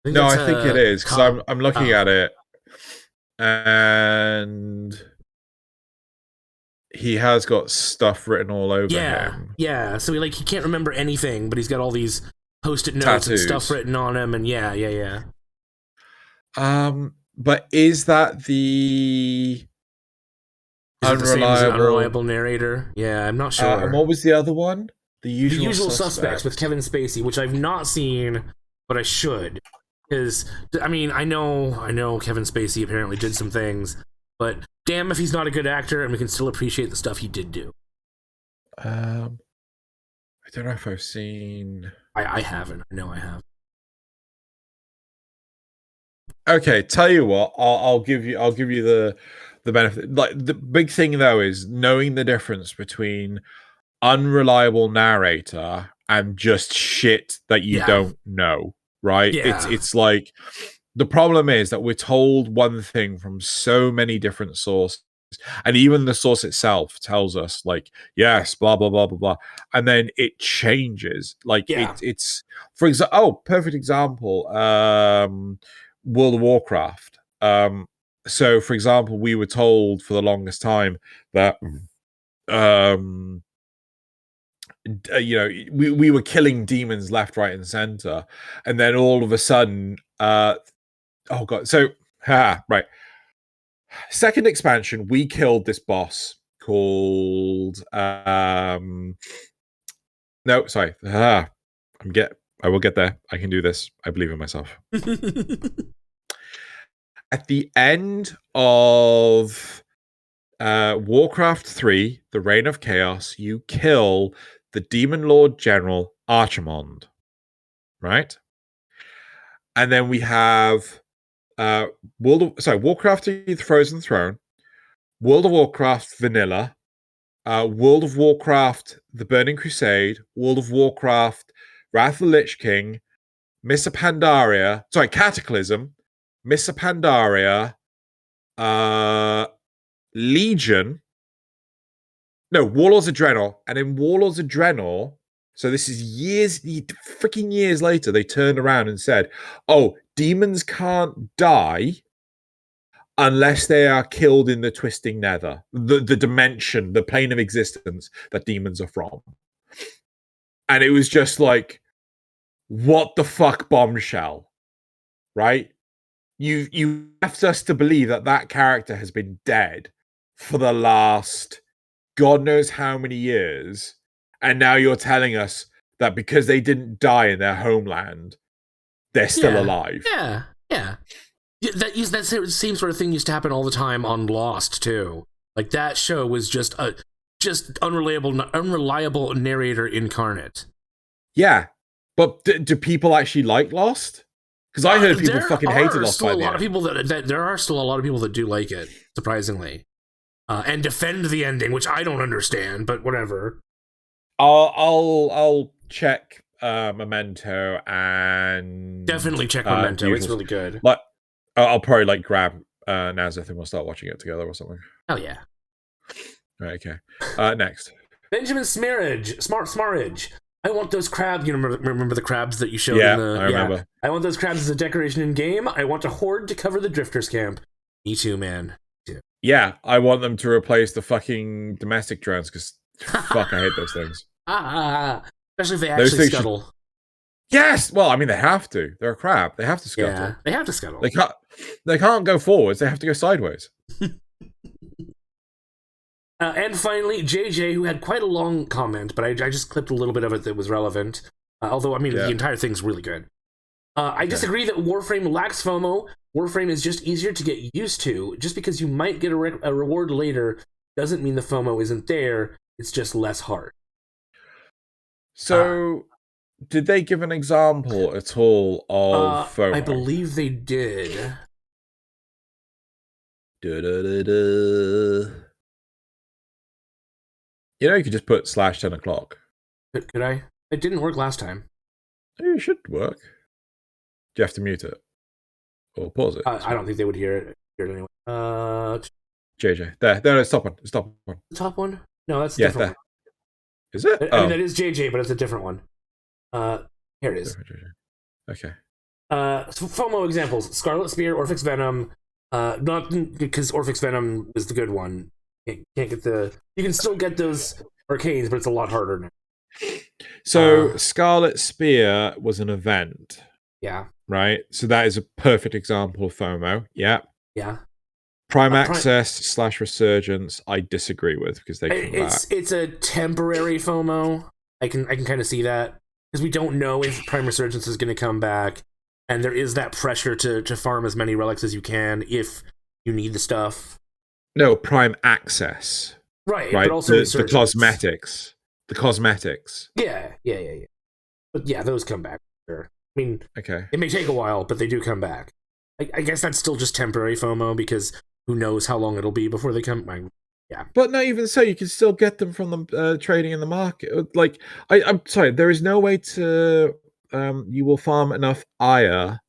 I think it is, because I'm looking at it, and he has got stuff written all over him. Yeah. So he can't remember anything, but he's got all these Post-it notes and stuff written on him, and yeah. But is that the unreliable narrator? Yeah, I'm not sure. And what was the other one? The Usual Suspects with Kevin Spacey, which I've not seen, but I should. Because, I mean, I know Kevin Spacey apparently did some things, but damn if he's not a good actor, and we can still appreciate the stuff he did do. I don't know if I've seen. I haven't. I know I have. Okay, tell you what, I'll give you the benefit. Like the big thing though is knowing the difference between unreliable narrator and just shit that you don't know, right? Yeah. It's like the problem is that we're told one thing from so many different sources, and even the source itself tells us like, yes, blah blah blah blah blah, and then it changes. Like it's for example, perfect example, World of Warcraft. So for example, we were told for the longest time that you know, we were killing demons left, right, and center, and then all of a sudden, oh god, so right, second expansion, we killed this boss called no, sorry, I will get there. I can do this. I believe in myself. At the end of Warcraft 3, The Reign of Chaos, you kill the Demon Lord General Archimond, right? And then we have Warcraft 3, The Frozen Throne, World of Warcraft Vanilla, World of Warcraft The Burning Crusade, World of Warcraft Wrath of the Lich King, Missa Pandaria, Cataclysm, Missa Pandaria, Legion, no, Warlords of Draenor, and in Warlords of Draenor, so this is freaking years later, they turned around and said, oh, demons can't die unless they are killed in the Twisting Nether, the dimension, the plane of existence that demons are from. And it was just like, what the fuck, bombshell, right? You left us to believe that character has been dead for the last God knows how many years, and now you're telling us that because they didn't die in their homeland, they're still alive. Yeah. That same sort of thing used to happen all the time on Lost too. Like that show was just unreliable narrator incarnate. Yeah, but do people actually like Lost? Because I heard people fucking hated Lost. There are still a lot of people that do like it, surprisingly. And defend the ending, which I don't understand, but whatever. I'll check Memento and definitely check Memento. It's really good. Like, I'll probably grab Nazeth and we'll start watching it together or something. Oh yeah. Right. Okay. Next. Benjamin Smarridge. I want those crabs. You remember the crabs that you showed? Yeah, I remember. Yeah. I want those crabs as a decoration in game. I want a horde to cover the Drifters camp. Me too, man. Yeah, I want them to replace the fucking domestic drones because fuck, I hate those things. Especially if they actually scuttle. Yes! Well, I mean, they have to. They're a crab. They have to scuttle. Yeah, they have to scuttle. They can't go forwards. They have to go sideways. And finally, JJ, who had quite a long comment, but I just clipped a little bit of it that was relevant. Although, I mean, the entire thing's really good. I disagree that Warframe lacks FOMO. Warframe is just easier to get used to. Just because you might get a reward later doesn't mean the FOMO isn't there. It's just less hard. So, did they give an example at all of FOMO? I believe they did. You know, you could just put /10 o'clock. Could I? It didn't work last time. It should work. Do you have to mute it? Or pause it? I don't think they would hear it anyway. JJ. There, it's top one. It's top one. The top one? No, that's a different one. Is it? I mean, that is JJ, but it's a different one. Here it is. Okay. So FOMO examples: Scarlet Spear, Orphix Venom. Not because Orphix Venom is the good one. Can't get the. You can still get those arcanes, but it's a lot harder now. So Scarlet Spear was an event. Yeah. Right. So that is a perfect example of FOMO. Yeah. Yeah. Prime Access / Resurgence, I disagree with because they come back. It's a temporary FOMO. I can kind of see that because we don't know if Prime Resurgence is going to come back, and there is that pressure to farm as many relics as you can if you need the stuff. No, Prime Access. Right, but also the cosmetics. The cosmetics. Yeah. But yeah, those come back. Sure. I mean, Okay. it may take a while, but they do come back. I guess that's still just temporary FOMO because who knows how long it'll be before they come back. Yeah. But not even so, you can still get them from the trading in the market. Like, I'm sorry, there is no way to you will farm enough ire.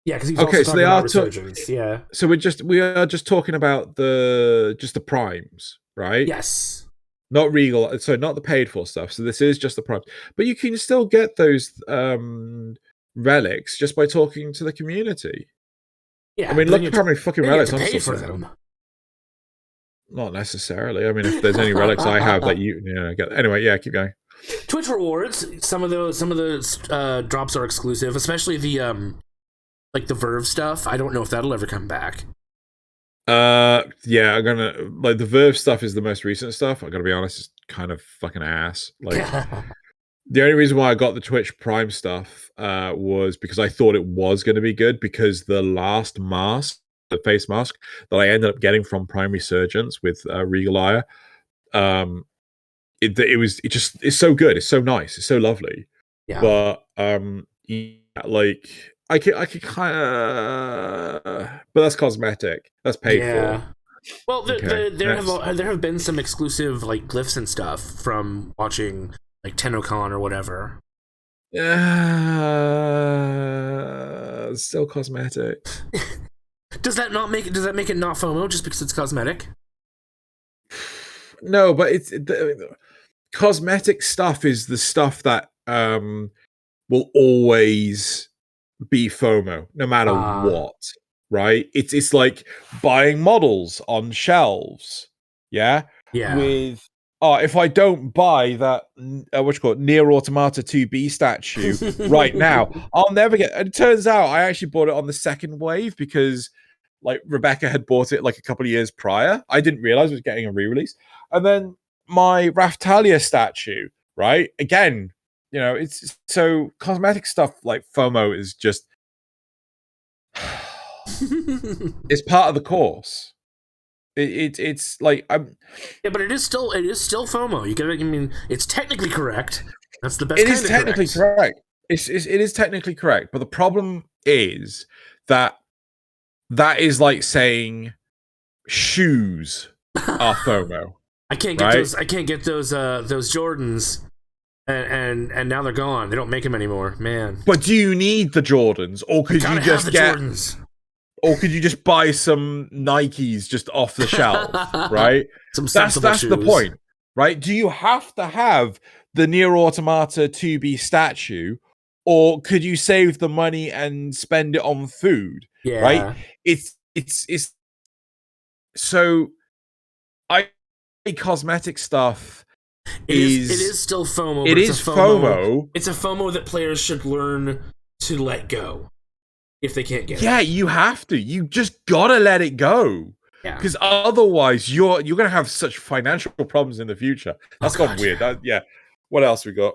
Yeah, because he's Okay, also so talking they about are resurgence. Yeah. So we are just talking about the primes, right? Yes. Not regal, so not the paid for stuff. So this is just the primes. But you can still get those relics just by talking to the community. Yeah. I mean, look how many fucking relics I'm still for selling. them. Not necessarily. I mean, if there's any relics I have that you get. Anyway, yeah, keep going. Twitch rewards. Some of those drops are exclusive, especially the like the Verve stuff. I don't know if that'll ever come back. Yeah, I'm gonna like the Verve stuff is the most recent stuff. I gotta be honest, it's kind of fucking ass. Like the only reason why I got the Twitch Prime stuff was because I thought it was gonna be good because the last mask, the face mask that I ended up getting from Prime Resurgence with Regal Ire, it's so good, it's so nice, it's so lovely. Yeah. But yeah, like I could kind of, but that's cosmetic. That's paid for. Well, there have been some exclusive like glyphs and stuff from watching like Tenno or whatever. Still cosmetic. Does that make it not FOMO just because it's cosmetic? No, but cosmetic stuff is the stuff that will always be FOMO, no matter what. Right? It's like buying models on shelves. Yeah. With if I don't buy that Nier Automata 2B statue right now, I'll never get. And it turns out I actually bought it on the second wave because like Rebecca had bought it like a couple of years prior. I didn't realize it was getting a re-release, and then my Raftalia statue, right? Again, it's so cosmetic stuff like FOMO is just. It's part of the course. It's like I'm. Yeah, but it is still FOMO. You get it. I mean, it's technically correct. That's the best. It is technically correct. It is technically correct. But the problem is that is like saying shoes are FOMO. I can't get those. I can't get those Jordans. And now they're gone. They don't make them anymore, man. But do you need the Jordans, or could you just get Jordans? Or could you just buy some Nikes just off the shelf, right? That's shoes. The point, right? Do you have to have the Nier Automata 2B statue, or could you save the money and spend it on food? Yeah. Right? It's so cosmetic stuff. It is still FOMO. It is FOMO. It's a FOMO that players should learn to let go if they can't get it. Yeah, you have to. You just gotta let it go. Yeah. Because otherwise, you're gonna have such financial problems in the future. That's gone weird. Yeah. What else we got?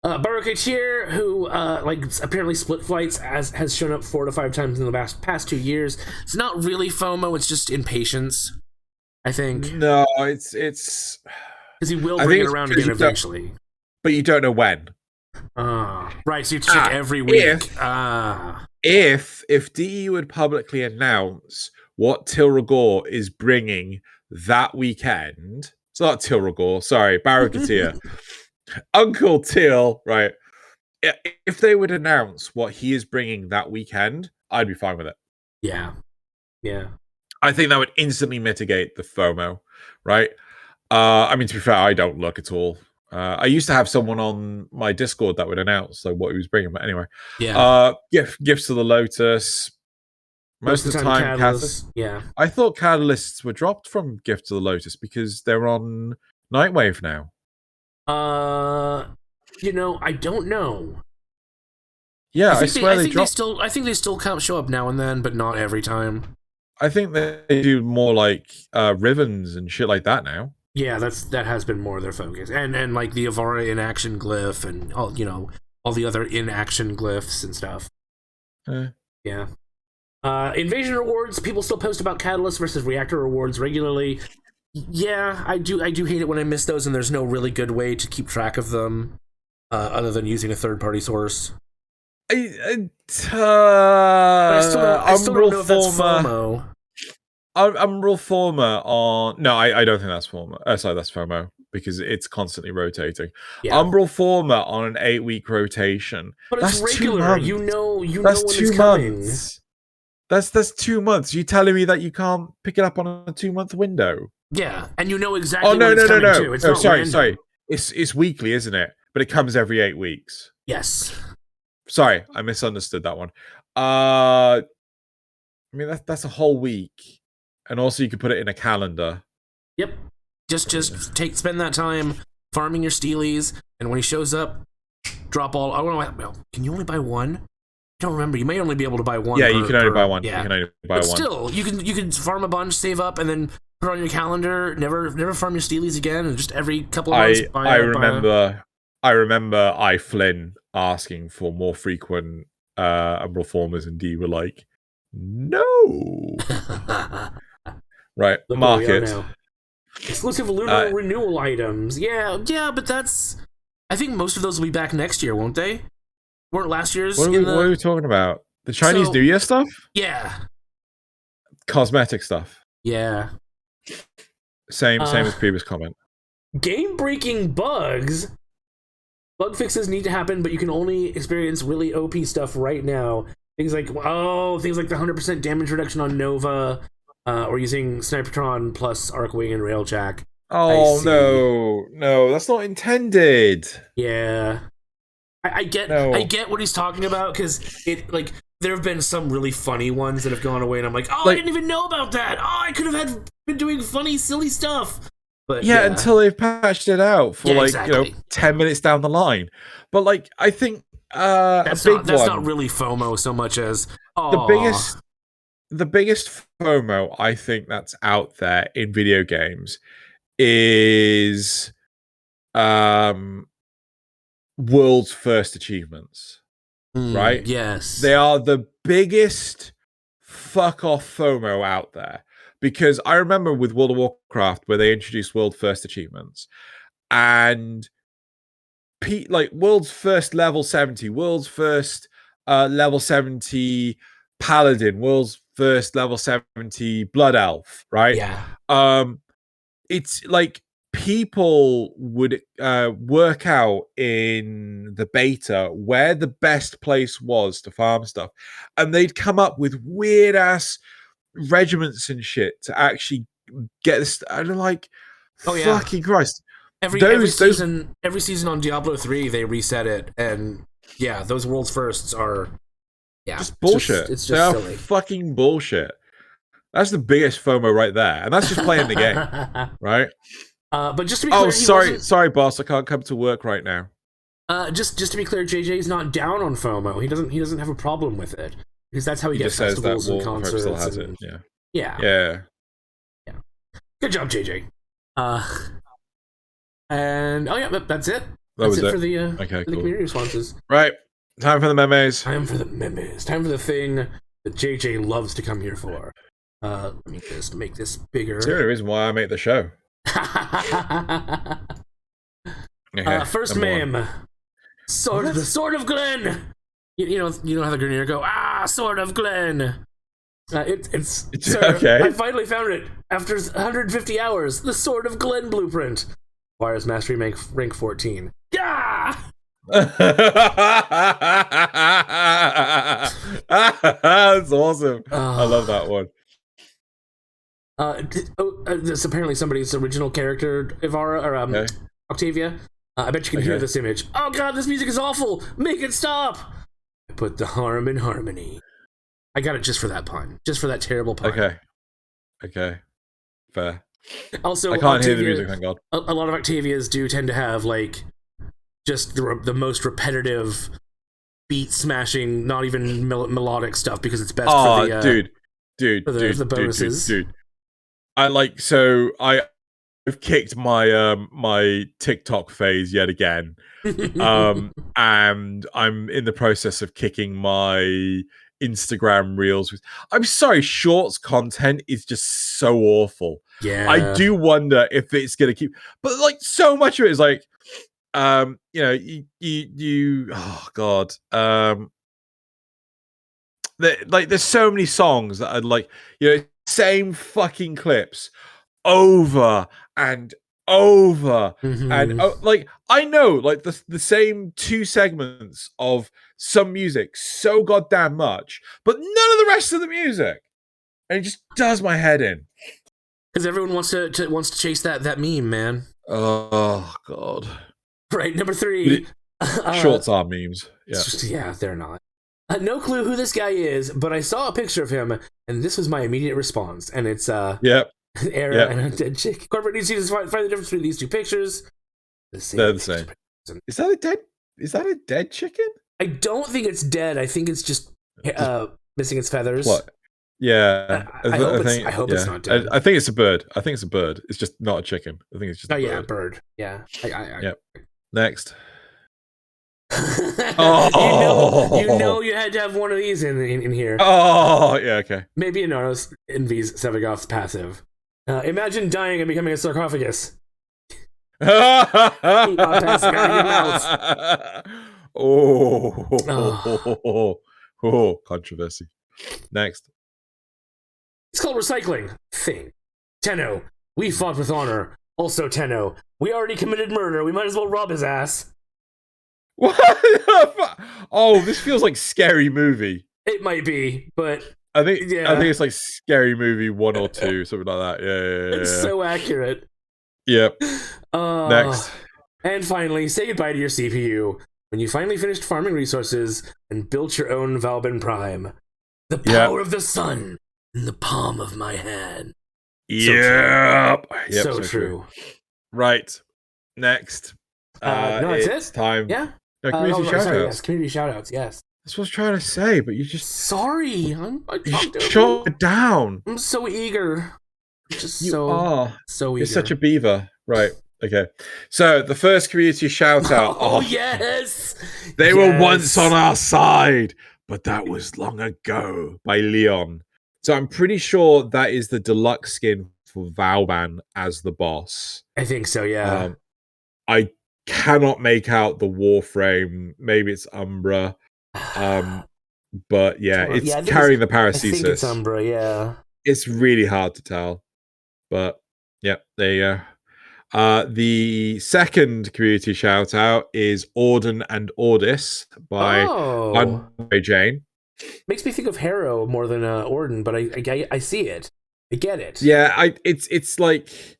Barokatir, who apparently split flights has shown up 4 to 5 times in the past 2 years. It's not really FOMO. It's just impatience. I think. No, it's. Because he will bring it around again eventually. But you don't know when. Right, so you check every week. If DE would publicly announce what Tilragor is bringing that weekend... It's not Tilragor, sorry, Barokatir. Uncle Till, right? If they would announce what he is bringing that weekend, I'd be fine with it. Yeah. I think that would instantly mitigate the FOMO, right? I mean, to be fair, I don't look at all. I used to have someone on my Discord that would announce like what he was bringing, but anyway. Yeah. Gifts to the Lotus. Most of the time, Catalyst. Yeah. I thought Catalysts were dropped from Gift to the Lotus because they're on Nightwave now. I don't know. Yeah, I swear they dropped. I think they still show up now and then, but not every time. I think they do more like Rivens and shit like that now. Yeah, that has been more their focus, and like the Avara in action glyph and all the other in action glyphs and stuff. Yeah. Invasion rewards. People still post about Catalyst versus Reactor rewards regularly. Yeah, I do hate it when I miss those, and there's no really good way to keep track of them other than using a third-party source. I still don't know if that's FOMO. Umbral Former on... No, I don't think that's Former. Sorry, that's FOMO, because it's constantly rotating. Yeah. Umbral Former on an 8-week rotation. But that's it's regular. 2 months. You know when two it's coming. Months. That's 2 months. You telling me that you can't pick it up on a 2-month window? Yeah, and you know exactly when it's coming too. It's not sorry. It's weekly, isn't it? But it comes every 8 weeks. Yes. Sorry, I misunderstood that one. I mean that's a whole week. And also you could put it in a calendar. Yep. Just spend that time farming your steelies, and when he shows up, drop all. I don't know. Can you only buy one? I don't remember. You may only be able to buy one. Yeah, you can only buy one. Yeah. You can only buy one. Still, you can farm a bunch, save up, and then put it on your calendar. Never farm your steelies again, and just every couple of months. I remember Flynn asking for more frequent Umbral Formers, and D were like, no. Right, Look market. Exclusive lunar renewal items. Yeah, but that's... I think most of those will be back next year, won't they? Weren't last year's... What are we talking about? The Chinese New Year stuff? Yeah. Cosmetic stuff. Yeah. Same as previous comment. Game-breaking bugs. Bug fixes need to happen, but you can only experience really OP stuff right now. Things like the 100% damage reduction on Nova... or using Snipertron plus Arcwing and Railjack. Oh no, that's not intended. Yeah, I get what he's talking about, because there have been some really funny ones that have gone away, and I'm like, I didn't even know about that. Oh, I could have been doing funny, silly stuff. But yeah, until they've patched it out for exactly. 10 minutes down the line. But I think that's not really FOMO so much as the biggest FOMO I think that's out there in video games is world's first achievements. Right? Yes. They are the biggest fuck off FOMO out there. Because I remember with World of Warcraft where they introduced world first achievements, and world's first level 70, world's first level 70 Paladin, world's first level 70 Blood Elf, right? Yeah. It's like people would work out in the beta where the best place was to farm stuff, and they'd come up with weird ass regiments and shit to actually get this. I'm like, fucking Christ! Every season on Diablo 3 they reset it, and yeah, those world's firsts are. Yeah, just bullshit. It's just silly. Fucking bullshit. That's the biggest FOMO right there, and that's just playing the game, right? But just to be clear, sorry, boss, I can't come to work right now. Just to be clear, JJ's not down on FOMO. He doesn't have a problem with it, because that's how he gets festivals and concerts. Still has it. Yeah. Good job, JJ. And that's it. That's it for the community responses. Right. Time for the memes. Time for the thing that JJ loves to come here for. Let me just make this bigger. It's the only reason why I make the show. First meme. The Sword of Glen. You know how the Grenier go, Sword of Glen. It's okay. I finally found it after 150 hours. The Sword of Glen blueprint. Requires mastery rank 14. Yeah. That's awesome. I love that one. This apparently somebody's original character, Ivara or Octavia. I bet you can hear this image. Oh god, this music is awful. Make it stop. I put the harm in harmony. I got it just for that pun, just for that terrible pun. Okay, fair. Also, I can't hear the music. Thank God. A lot of Octavias do tend to have just the most repetitive, beat smashing, not even melodic stuff, because it's best for the the bonuses. Dude. I've kicked my my TikTok phase yet again, and I'm in the process of kicking my Instagram reels. I'm sorry, shorts content is just so awful. Yeah. I do wonder if it's going to keep, but like so much of it is like, you know, you oh god, like there's so many songs that are like, you know, same fucking clips over and over and like I know like the same 2 segments of some music so goddamn much, but none of the rest of the music, and it just does my head in. Because everyone wants to chase that meme, man. Oh god. Right, number 3. Shorts are memes. Yeah. Yeah, they're not. No clue who this guy is, but I saw a picture of him, and this was my immediate response. And it's Yep. Era and a dead chick. Corporate needs to find the difference between these 2 pictures. They're the same. Is that a dead chicken? I don't think it's dead. I think it's just missing its feathers. What? Yeah, I hope it's not dead. I think it's a bird. I think it's a bird. It's just not a chicken. I think it's just a bird. Yeah, bird. Yeah. Yep. Next. You know you had to have one of these in here. Oh, yeah, okay. Maybe Inaros envies Sevagoth's passive. Imagine dying and becoming a sarcophagus. Oh, controversy. Next. It's called recycling. Thing. Tenno. We fought with honor. Also Tenno. We already committed murder. We might as well rob his ass. What? Oh, this feels like Scary Movie. It might be, but I think it's like Scary Movie 1 or 2, something like that. Yeah. It's so accurate. Yep. Next. And finally, say goodbye to your CPU when you finally finished farming resources and built your own Valbin Prime. The power of the sun in the palm of my hand. Yep. So true. Right. Next. No, it's time. Yeah. No, community shoutouts. Sorry, yes, community shoutouts. Yes. That's what I was trying to say, but you just sorry. You shut it down. I'm so eager. I'm just so eager. You're such a beaver. Right. Okay. So the first community shout out. Oh yes. They were once on our side, but that was long ago, by Leon. So I'm pretty sure that is the deluxe skin for Valban as the boss. I think so, yeah. I cannot make out the Warframe. Maybe it's Umbra. But yeah, it's carrying the Paracesis. I think it's Umbra, yeah. It's really hard to tell. But yeah, there you go. The second community shout out is Auden and Ordis by Andre Jane. Makes me think of Harrow more than Orden, but I see it. I get it. Yeah, it's like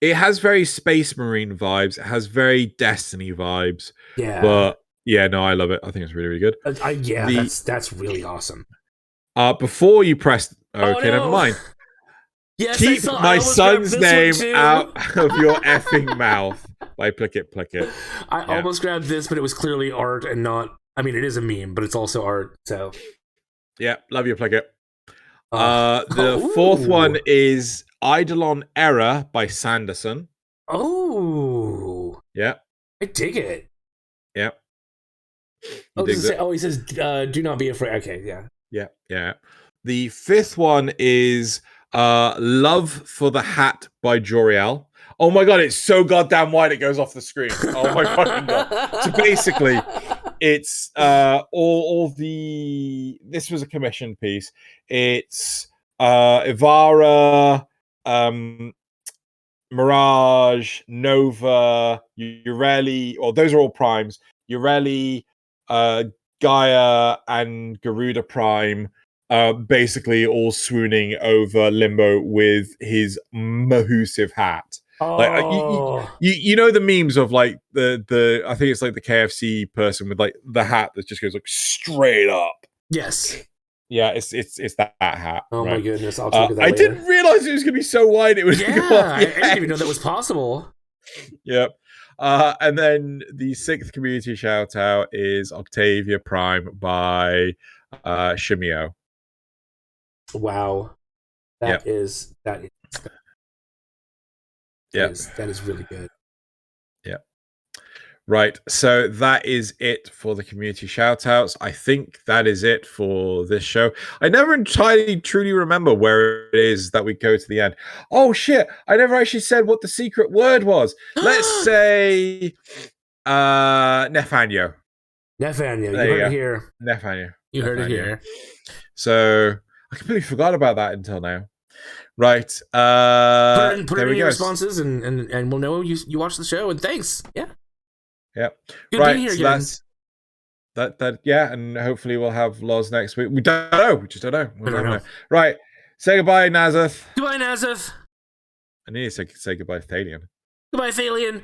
it has very Space Marine vibes. It has very Destiny vibes. Yeah. But yeah, no, I love it. I think it's really, really good. That's really awesome. Before you press never mind. Yes, keep my son's name out of your effing mouth. By Plick It. I almost grabbed this, but it was clearly art and not. I mean, it is a meme, but it's also art. So yeah, love you, Plick It. The fourth one is Eidolon Error by Sanderson. Oh, yeah, I dig it. Yeah. He says, "Do not be afraid." Okay, yeah. The fifth one is Love for the Hat by Joriel. Oh my god, it's so goddamn wide it goes off the screen. Oh my fucking god. So basically, it's all the. This was a commission piece. It's Ivara, Mirage, Nova, Ureli. Well, those are all primes. Ureli, Gaia, and Garuda Prime. Basically all swooning over Limbo with his mahoosive hat. Like you know the memes of like the I think it's like the KFC person with like the hat that just goes like straight up. Yes. Yeah, it's that hat. Oh right? My goodness, I'll look at that later. I didn't realize it was gonna be so wide. It was I didn't even know that was possible. Yep. And then the sixth community shout out is Octavia Prime by Shimio. Wow. That is really good. Yeah. Right, so that is it for the community shoutouts. I think that is it for this show. I never entirely truly remember where it is that we go to the end. Oh shit, I never actually said what the secret word was. Let's say Nefanyo. Nefanyo, you heard it here. Nefanyo. You heard it here. So I completely forgot about that until now. Right. Put it in your responses and we'll know you watched the show, and thanks. Yeah. Yep. Good right. being here so again. that's yeah, and hopefully we'll have Loz next week. We don't know. We just don't know. I don't know. Right. Say goodbye, Nazeth. Goodbye, Nazeth. I need to say goodbye to Thalian. Goodbye, Thalian.